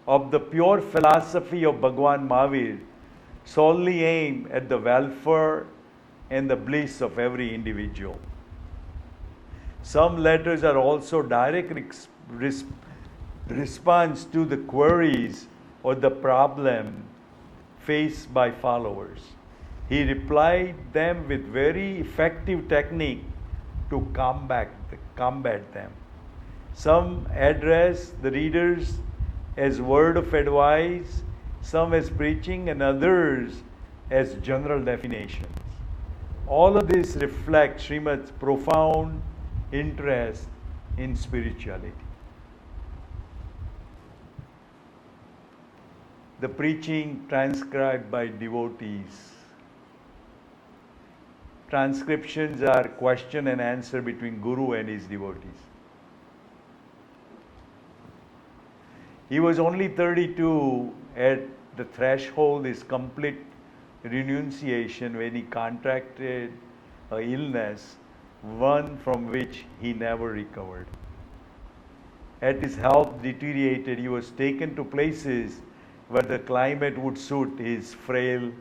of the pure philosophy of Bhagwan Mahavir, solely aimed at the welfare and the bliss of every individual. Some letters are also direct response to the queries or the problem faced by followers. He replied them with very effective technique to combat them. Some address the readers as word of advice, some as preaching, and others as general definitions. All of this reflects Srimad's profound interest in spirituality. The preaching transcribed by devotees. Transcriptions are question and answer between Guru and his devotees. He was only 32 at the threshold his complete renunciation when he contracted an illness, one from which he never recovered. As his health deteriorated, he was taken to places where the climate would suit his frail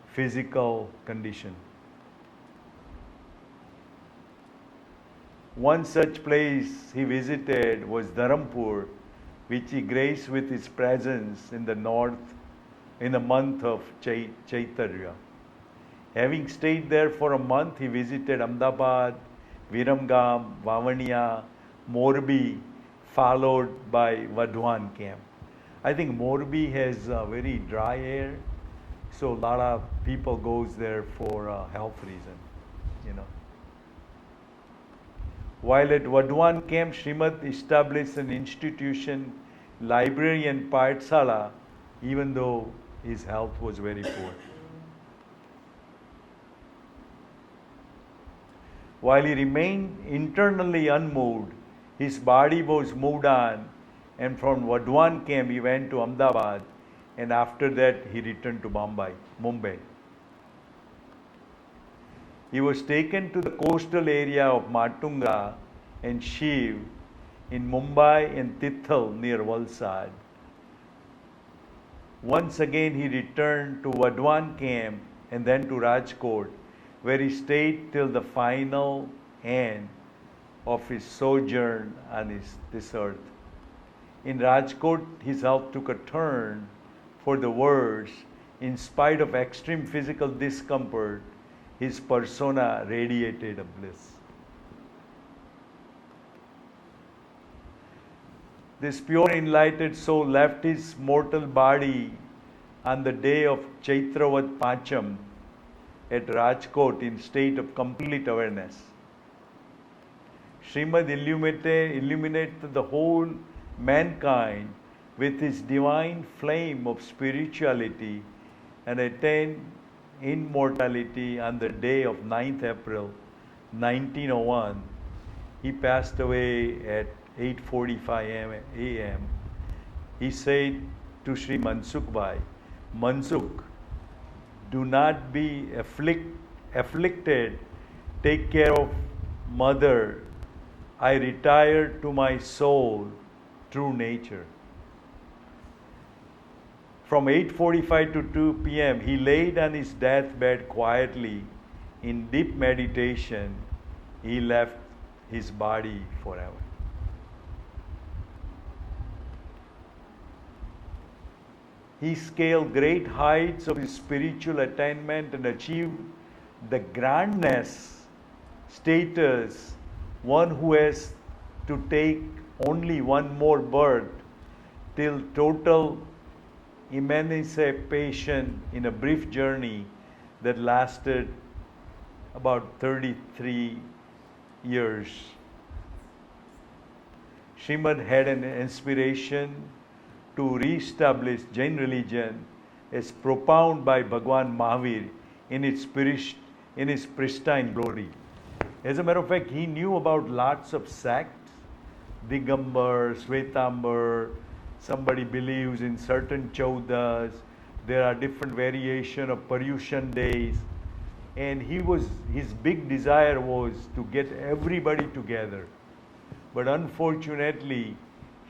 physical condition. One such place he visited was Dharampur, which he graced with his presence in the north in the month of Chaitanya. Having stayed there for a month, he visited Ahmedabad, Viramgam, Vavaniya, Morbi, followed by Vadhwan camp. I think Morbi has very dry air, so a lot of people goes there for health reason, While at Vadhwan camp, Srimad established an institution, library and Pathshala, even though his health was very poor. While he remained internally unmoved, his body was moved on, and from Vadhwan camp he went to Ahmedabad, and after that he returned to Mumbai. He was taken to the coastal area of Matunga and Shiv in Mumbai and Tithal near Valsad. Once again he returned to Vadhwan camp and then to Rajkot, where he stayed till the final end of his sojourn on this earth. In Rajkot, his health took a turn for the worse. In spite of extreme physical discomfort, his persona radiated a bliss. This pure enlightened soul left his mortal body on the day of Chaitravat Pancham at Rajkot in state of complete awareness. Srimad illuminated the whole mankind with his divine flame of spirituality and attained immortality on the day of 9th April 1901. He passed away at 8:45 a.m. He said to Sri Mansukh Bhai, Mansukh, do not be afflicted, take care of mother. I retire to my soul, true nature. From 8:45 to 2 p.m., he laid on his deathbed quietly in deep meditation. He left his body forever. He scaled great heights of his spiritual attainment and achieved the grandness status, one who has to take only one more birth till total emancipation in a brief journey that lasted about 33 years. Srimad had an inspiration to re-establish Jain religion as propounded by Bhagwan Mahavir in its in his pristine glory. As a matter of fact, he knew about lots of sects, Digambar, Svetambar, somebody believes in certain Chaudas, there are different variation of Paryushan days, and his big desire was to get everybody together. But unfortunately,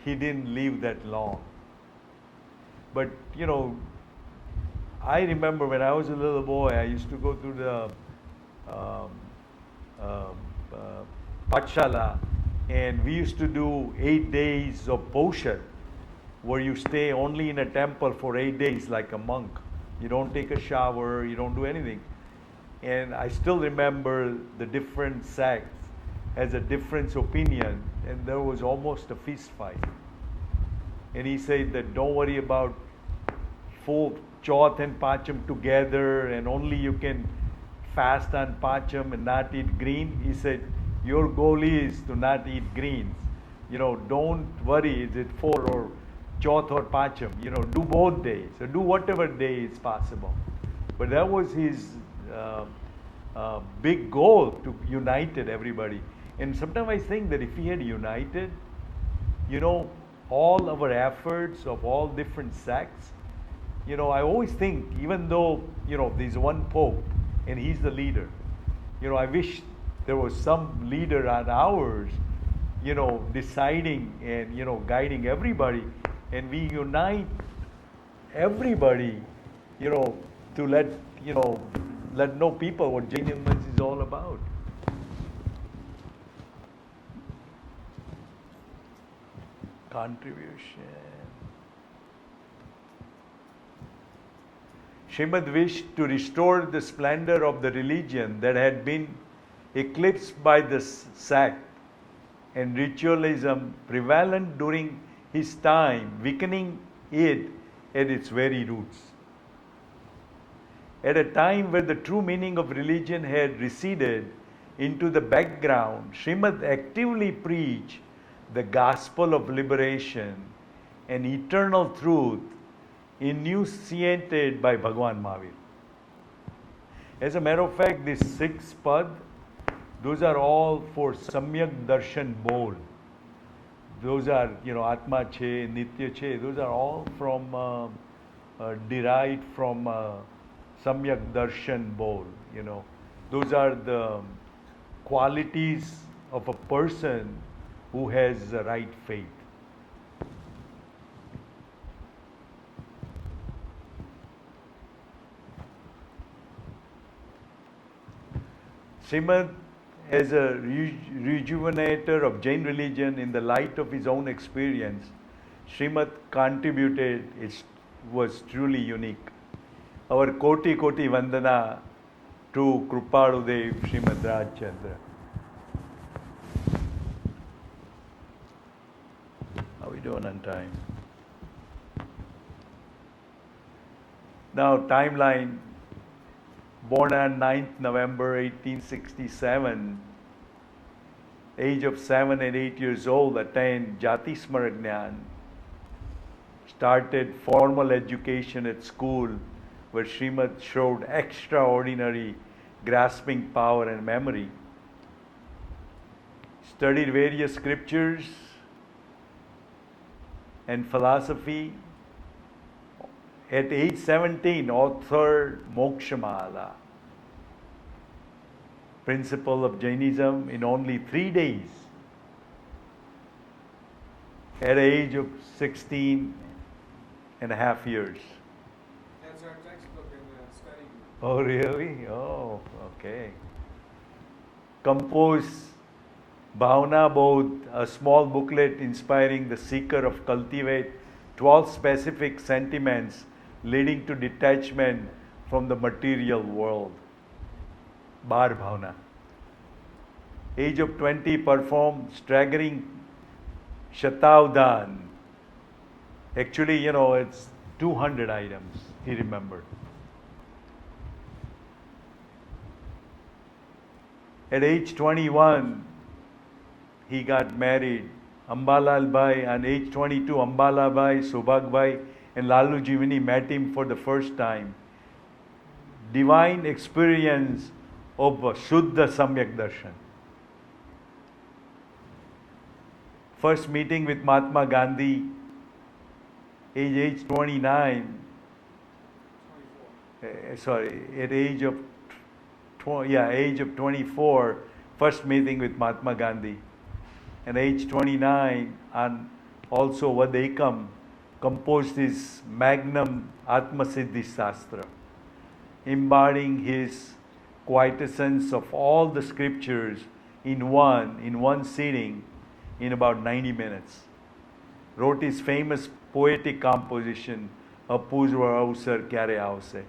he didn't live that long. But you know, I remember when I was a little boy, I used to go to the Patshala, and we used to do 8 days of Poshan, where you stay only in a temple for 8 days like a monk. You don't take a shower, you don't do anything. And I still remember the different sects has a different opinion, and there was almost a fist fight. And he said that don't worry about full Chauth and Pacham together, and only you can fast on Pacham and not eat green. He said, your goal is to not eat greens. You know, don't worry, is it 4 or Chauth or Pacham? You know, do both days, or do whatever day is possible. But that was his big goal, to united everybody. And sometimes I think that if he had united, you know, all our efforts of all different sects, you know, I always think, even though, you know, there's one Pope and he's the leader, you know, I wish there was some leader on ours, you know, deciding and, you know, guiding everybody, and we unite everybody, you know, to let know people what Jainism is all about. Contribution. Srimad wished to restore the splendor of the religion that had been eclipsed by the sect and ritualism prevalent during his time, weakening it at its very roots. At a time where the true meaning of religion had receded into the background, Srimad actively preached the gospel of liberation and eternal truth enunciated by Bhagwan Mahavir. As a matter of fact, these 6 pad, those are all for Samyak Darshan Bol. Those are, you know, Atma Che, Nitya Che, those are all from, derived from Samyak Darshan Bol, you know. Those are the qualities of a person who has the right faith. Srimad, as a rejuvenator of Jain religion in the light of his own experience, Srimad contributed, it was truly unique. Our Koti Koti Vandana to Krupaludev Srimad Rajchandra. How are we doing on time? Now, timeline. Born on 9th November 1867, age of 7 and 8 years old, attained Jati Smaragnan, started formal education at school where Srimad showed extraordinary grasping power and memory. Studied various scriptures and philosophy. At age 17, authored Mokshamala, principle of Jainism, in only 3 days. At the age of 16 and a half years. That's our textbook in the study group. Oh, really? Oh, okay. Composed Bhavana Bodh, a small booklet inspiring the seeker of cultivate 12 specific sentiments leading to detachment from the material world. Bar Bhavana. Age of 20, performed staggering Shatavdan. Actually, you know, it's 200 items, he remembered. At age 21, he got married. Ambalal Bhai, on age 22, Ambala Bhai, Subhag Bhai, and Lalu Jivani met him for the first time. Divine experience of Shuddha Samyak Darshan. First meeting with Mahatma Gandhi, age 29, 24. at age of age of 24, first meeting with Mahatma Gandhi, and age 29, and also Vadekam composed his magnum Atma Siddhi Shastra, embodying his quintessence of all the scriptures in one sitting in about 90 minutes. Wrote his famous poetic composition, Apurva Avsar Kyare Avse.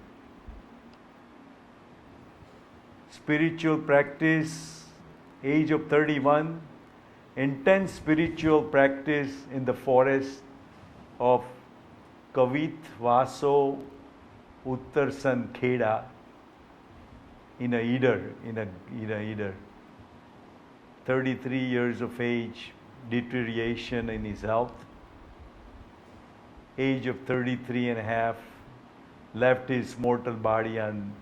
Spiritual practice, age of 31, intense spiritual practice in the forest of Kavit Vaso Uttarsan Kheda in a Eider. 33 years of age, deterioration in his health. Age of 33 and a half, left his mortal body on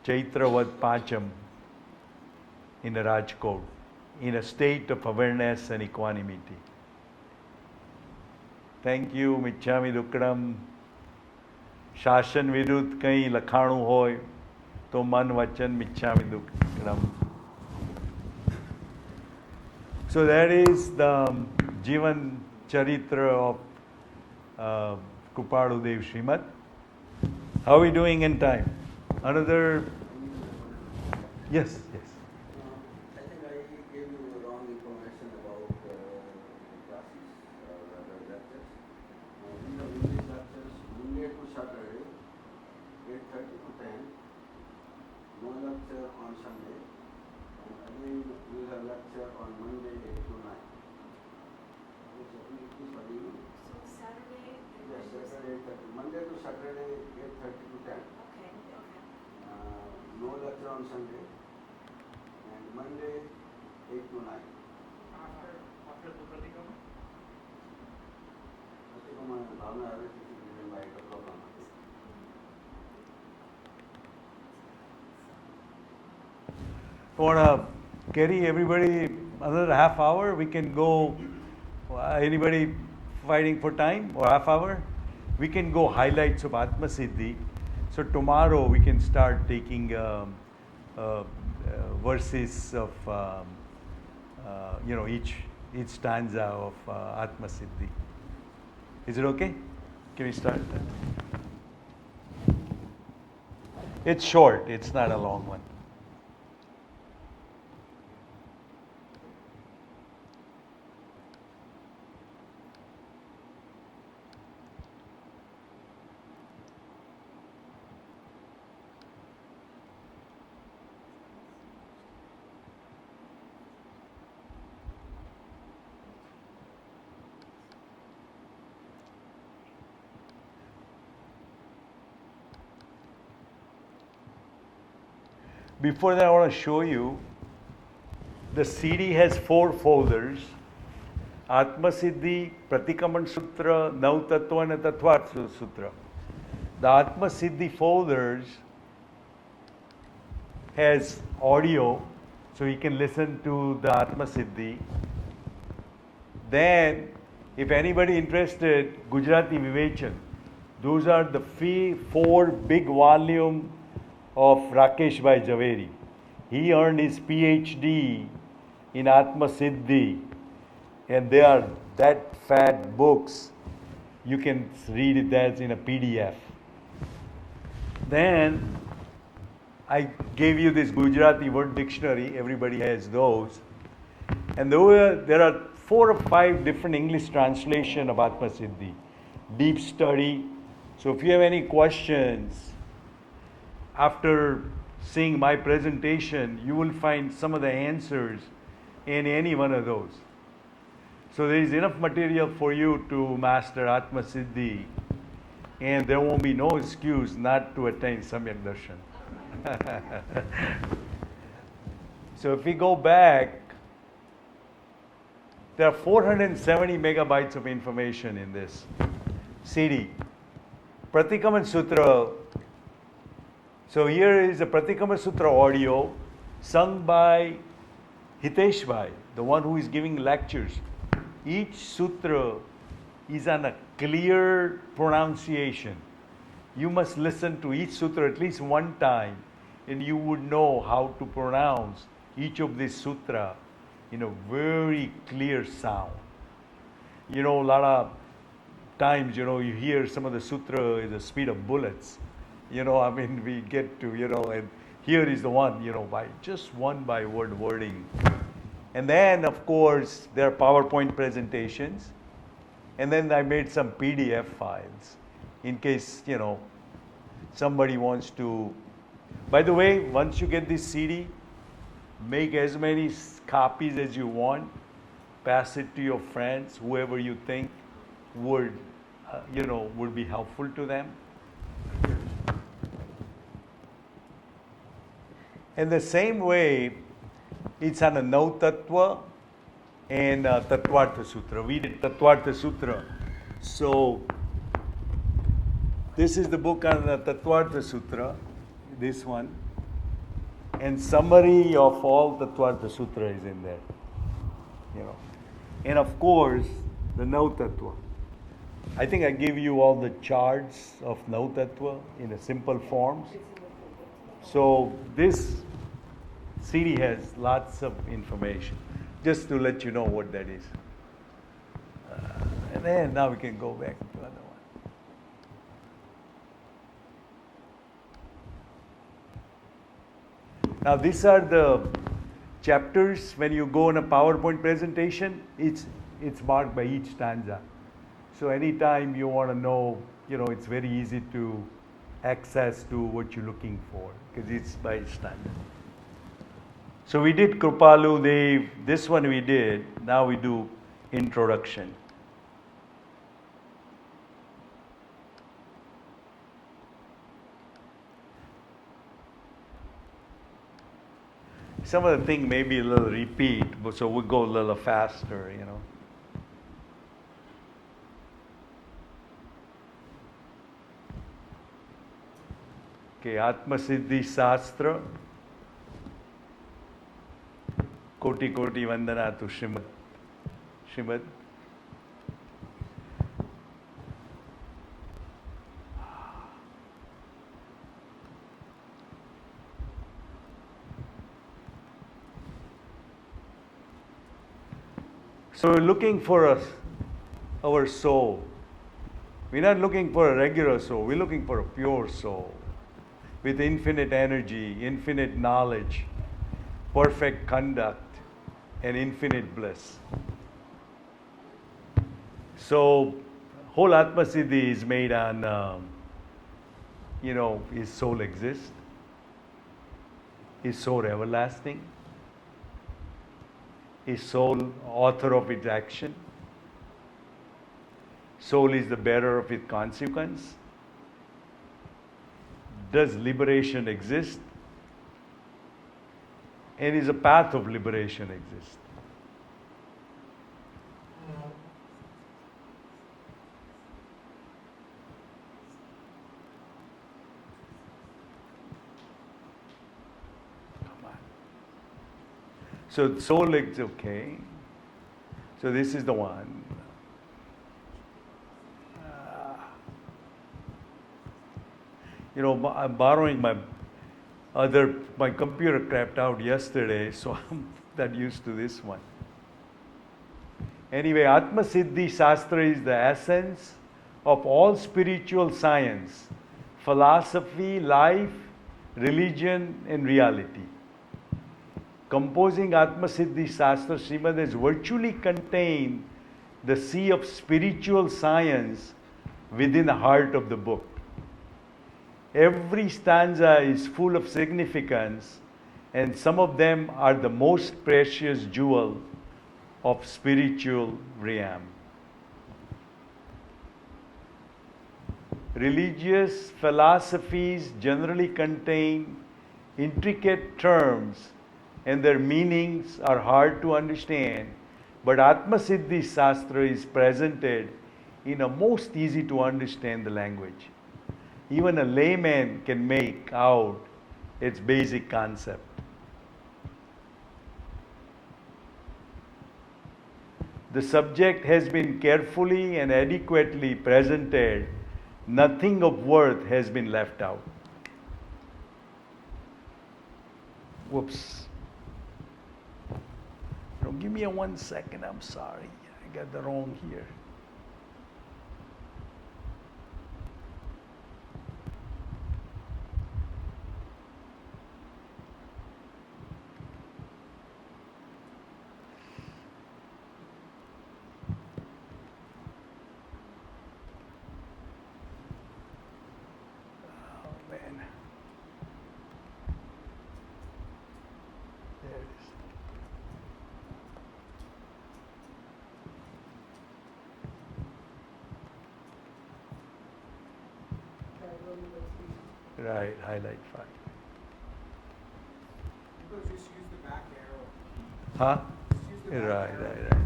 Chaitrawad Pancham in a Rajkot, in a state of awareness and equanimity. Thank you, Michhami Dukadam. શાસન વિરુદ્ધ કંઈ લખાણું હોય તો મન વચન મિચ્છામિ દુક્કડમ. So that is the Jivan Charitra of Kripaludev Srimad. How are we doing in time? Another? Yes. I think I gave you wrong information about classes, rather lectures. We have English lectures Monday to Saturday, 8:30 to 10. No lecture on Sunday. And again, we have lecture on Monday 8 to 9. Please forgive me. So Saturday? Yes, Saturday 8:30. Monday to Saturday, 8:30 to 10. Okay. No lecture on Sunday. And Monday 8 to 9. After the Pratikama? Pratikama Bhavna everything is given by 8 o'clock on Monday. Want to carry everybody another half hour? We can go. Anybody fighting for time or half hour? We can go highlights of Atma Siddhi. So tomorrow we can start taking verses of each stanza of Atma Siddhi. Is it okay? Can we start? It's short. It's not a long one. Before that, I want to show you the CD has 4 folders: Atma Siddhi, Pratikaman Sutra, Nav Tattva, and Tattvarth Sutra. The Atma Siddhi folders has audio, so you can listen to the Atma Siddhi. Then, if anybody interested, Gujarati Vivechan. Those are the 4 big volume of Rakesh Bhai Javeri. He earned his PhD in Atma Siddhi, and they are that fat books. You can read it as in a PDF. Then I gave you this Gujarati word dictionary. Everybody has those. And there are 4 or 5 different English translation of Atma Siddhi. Deep study. So if you have any questions, after seeing my presentation, you will find some of the answers in any one of those. So there is enough material for you to master Atma Siddhi, and there won't be no excuse not to attain Samyak Darshan. So if we go back, there are 470 megabytes of information in this CD. Pratikaman Sutra. So here is a Pratikama Sutra audio. sung by Hitesh Bhai, the one who is giving lectures. Each sutra is on a clear pronunciation. You must listen to each sutra at least one time, and you would know how to pronounce each of these sutra in a very clear sound. You know, a lot of times, you hear some of the sutra is the speed of bullets. We get to, and here is the one, by just one by word wording. And then, of course, there are PowerPoint presentations. And then I made some PDF files in case, somebody wants to. By the way, once you get this CD, make as many copies as you want, pass it to your friends, whoever you think would be helpful to them. In the same way, it's on a Nau Tattva and Tattvartha Sutra. We did Tattvartha Sutra. So, this is the book on the Tattvartha Sutra, this one. And summary of all Tattvartha Sutra is in there. And of course, the Nau Tattva. I think I gave you all the charts of Nau Tattva in a simple forms. So this CD has lots of information, just to let you know what that is. And then now we can go back to the other one. Now these are the chapters. When you go on a PowerPoint presentation, it's marked by each stanza. So anytime you want to know, it's very easy to access to what you're looking for, because it's by stanza. So we did Kripalu Dev, this one we did, now we do introduction. Some of the things may be a little repeat, but so we'll go a little faster, Okay, Atma Siddhi Shastra. Koti Koti Vandana to Srimad. So we're looking for our soul. We're not looking for a regular soul. We're looking for a pure soul with infinite energy, infinite knowledge, perfect conduct, and infinite bliss. So, whole Atma Siddhi is made on, His soul exists, His soul everlasting, His soul author of its action, soul is the bearer of its consequence. Does liberation exist? And is a path of liberation exist? Come on. So soul is okay. So this is the one. I'm borrowing my computer crapped out yesterday, so I'm not used to this one. Anyway, Atma Siddhi Shastra is the essence of all spiritual science, philosophy, life, religion, and reality. Composing Atma Siddhi Shastra, Srimad has virtually contained the sea of spiritual science within the heart of the book. Every stanza is full of significance, and some of them are the most precious jewel of spiritual realm. Religious philosophies generally contain intricate terms, and their meanings are hard to understand, but Atma Siddhi Shastra is presented in a most easy to understand the language. Even a layman can make out its basic concept. the subject has been carefully and adequately presented. Nothing of worth has been left out. Whoops. No, give me a 1 second. I'm sorry. I got the wrong here. Oh, man. There it is. Roll number 3. Right, highlight 5. People just use the back arrow. Huh? Just use the back Right, arrow. right, right.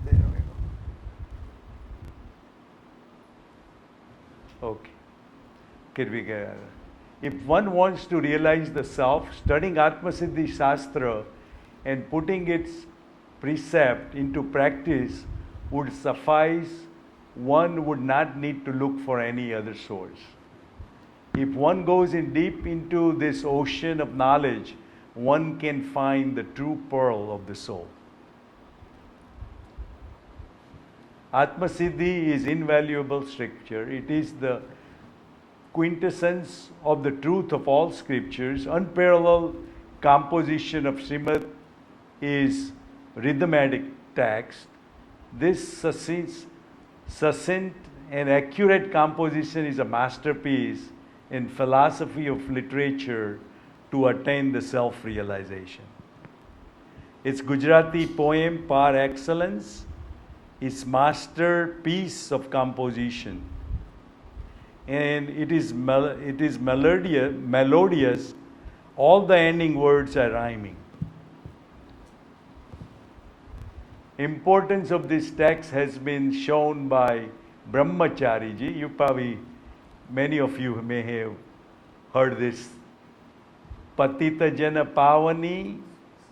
There we go. Okay. Can we get, if one wants to realize the self, studying Atma Siddhi Shastra and putting its precept into practice would suffice. One would not need to look for any other source. If one goes in deep into this ocean of knowledge, one can find the true pearl of the soul. Atma Siddhi is invaluable scripture. It is the quintessence of the truth of all scriptures. Unparalleled composition of Srimad is rhythmic text. This succinct and accurate composition is a masterpiece in philosophy of literature to attain the self-realization. Its Gujarati poem par excellence is masterpiece of composition, and it is melodious. All the ending words are rhyming. Importance of this text has been shown by Brahmachari ji. You probably, many of you may have heard this. Patita jana pavani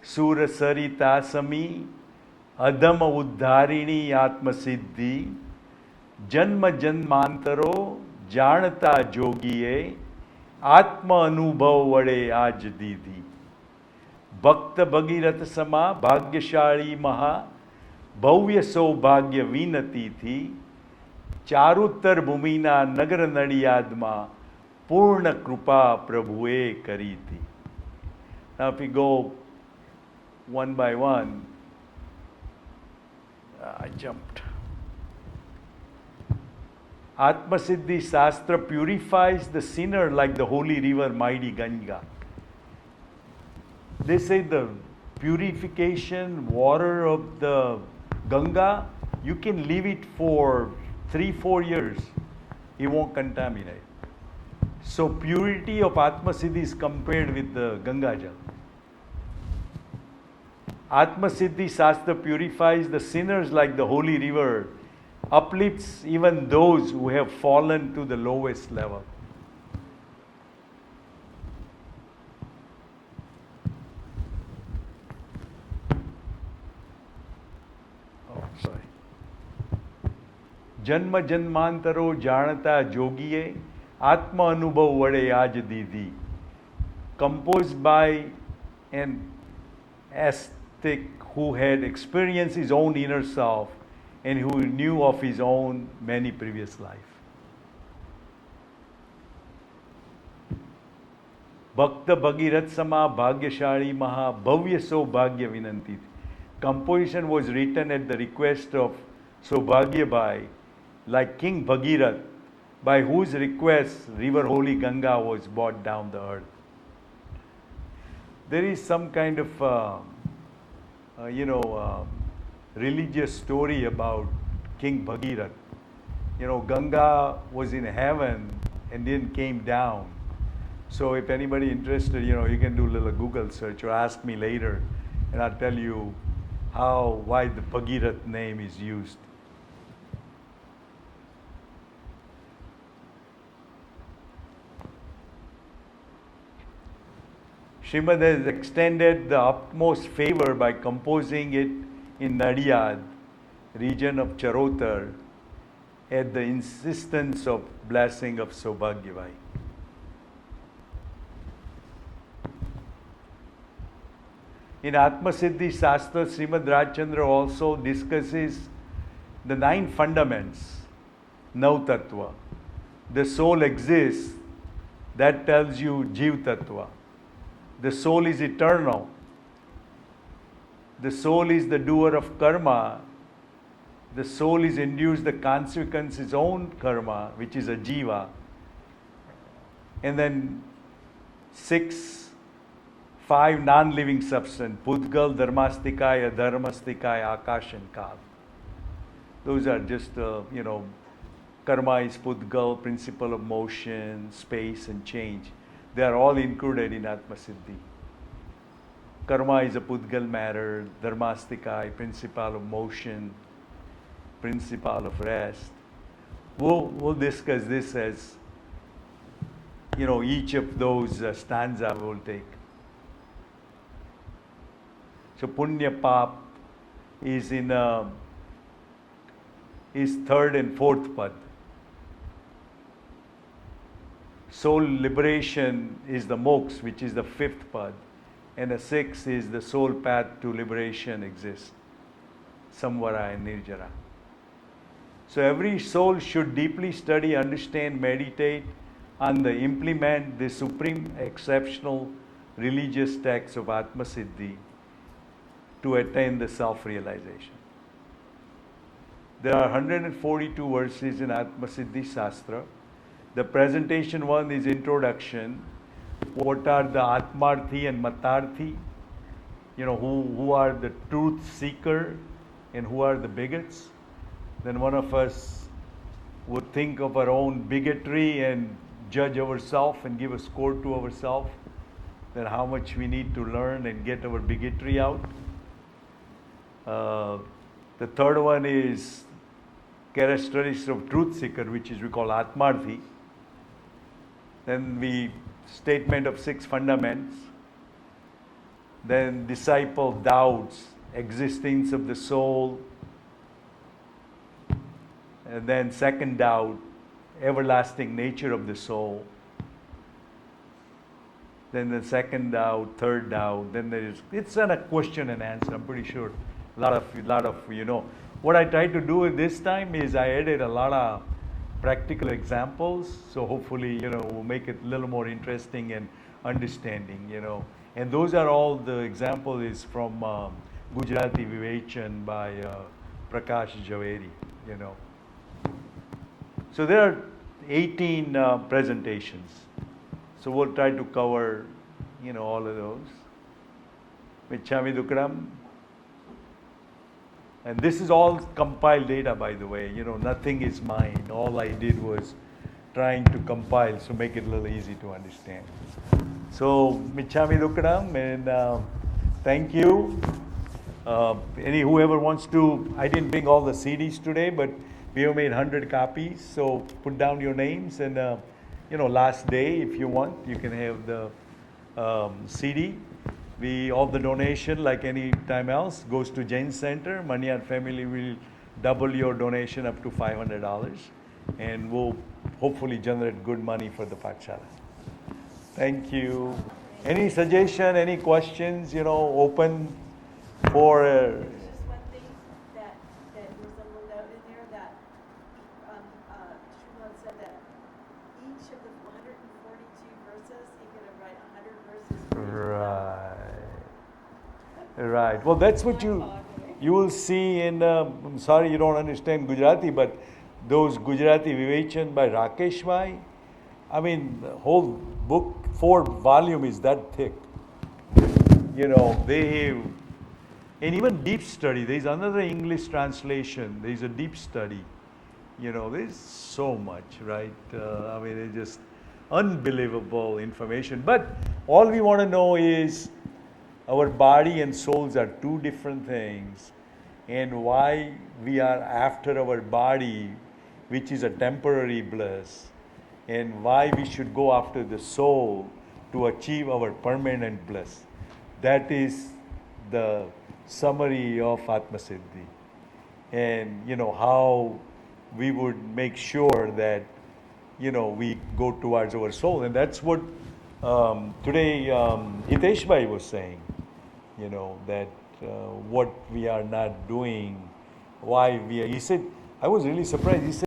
sura saritasami adama uddharini atma siddhi janma janmantaro janata jogiye atma anubhav vade aaj didi bhakta bhagirath sama bhagyashali maha ભવ્ય સૌભાગ્ય વિનતીથી ચારુત્તર ભૂમિના નગર નડિયાદમાં પૂર્ણ કૃપા પ્રભુએ કરીતી. Now if we go one by one, I jumped. Atma Siddhi Shastra purifies the sinner like the holy river mighty Ganga. They say the purification water of the Ganga, you can leave it for 3-4 years. It won't contaminate. So purity of Atma Siddhi is compared with the Ganga Jal. Atma Siddhi Shastra purifies the sinners like the holy river, uplifts even those who have fallen to the lowest level. જન્મ જન્માંતરો જાણતા જોગીએ આત્મ અનુભવ વડે આજ દીધી. Composed by an ascetic who had experienced his own inner self and who knew of his own many previous life. ભક્ત ભગીરથ સમા ભાગ્યશાળી મહા ભવ્ય સૌભાગ્ય વિનંતી. Composition was written at the request of Saubhagyabai, like King Bhagirath, by whose request river holy Ganga was brought down the earth. There is some kind of religious story about King Bhagirath. Ganga was in heaven and then came down. So if anybody interested, you can do a little Google search or ask me later, and I'll tell you why the Bhagirath name is used. Srimad has extended the utmost favor by composing it in Nadiyad, region of Charotar, at the insistence of blessing of Saubhagyabai. In Atma Siddhi Shastra, Srimad Rajchandra also discusses the 9 fundaments, Nav Tattva. The soul exists, that tells you Jeev Tattva. The soul is eternal. The soul is the doer of karma. The soul is induced the consequence its own karma, which is a jiva. And then 5 non-living substance, Pudgal, Dharmastikaya, Dharmastikaya, Akash and Kal. Those are just, karma is Pudgal, principle of motion, space and change. They are all included in Atma Siddhi. Karma is a Pudgal matter, Dharmastikaya, principle of motion, principle of rest. We'll discuss this as, each of those stanza we'll take. So Punya Pap is in is 3rd and 4th pad. Soul liberation is the moksha, which is the 5th pad. And the 6th is the soul path to liberation exists. Samvara and Nirjara. So every soul should deeply study, understand, meditate on the implement the supreme exceptional religious texts of Atma Siddhi to attain the self-realization. There are 142 verses in Atma Siddhi Shastra. The presentation one is introduction. What are the Atmarthi and Matarthi? Who are the truth seeker and who are the bigots? Then one of us would think of our own bigotry and judge ourselves and give a score to ourselves. Then how much we need to learn and get our bigotry out. The third one is characteristics of truth seeker, which is we call Atmarthi. Then statement of 6 fundaments. Then disciple doubts, existence of the soul. And then second doubt, everlasting nature of the soul. Then the second doubt, third doubt. Then it's a question and answer. I'm pretty sure a lot of What I tried to do this time is I added a lot of practical examples. So hopefully, we'll make it a little more interesting and understanding, And those are all the example is from Gujarati Vivechan by Prakash Javeri, So there are 18 presentations. So we'll try to cover, all of those. Michhami Dukram. And this is all compiled data, by the way. Nothing is mine. All I did was trying to compile, so make it a little easy to understand. So, Michhami Dukram, and thank you. Whoever wants to, I didn't bring all the CDs today, but we have made 100 copies. So put down your names, and last day, if you want, you can have the CD. All the donation, like any time else, goes to Jain Center. Maniyar family will double your donation up to $500, and we'll hopefully generate good money for the Pathshala. Thank you. Any suggestion, any questions, open for... There's just one thing that was a little note in there that Srimad said that each of the 142 verses, he could have write 100 verses. Right. Well, that's what you will see in, I'm sorry you don't understand Gujarati, but those Gujarati Vivechan by Rakesh Bhai, the whole book, 4 volume is that thick. And even deep study, there's another English translation, there's a deep study. There's so much, right? It's just unbelievable information. But all we want to know is our body and souls are 2 different things, and why we are after our body, which is a temporary bliss, and why we should go after the soul, to achieve our permanent bliss. That is the summary of Atmasiddhi. And how we would make sure that we go towards our soul. And that's what today Hitesh Bhai was saying, that what we are not doing, why he said, I was really surprised. He said,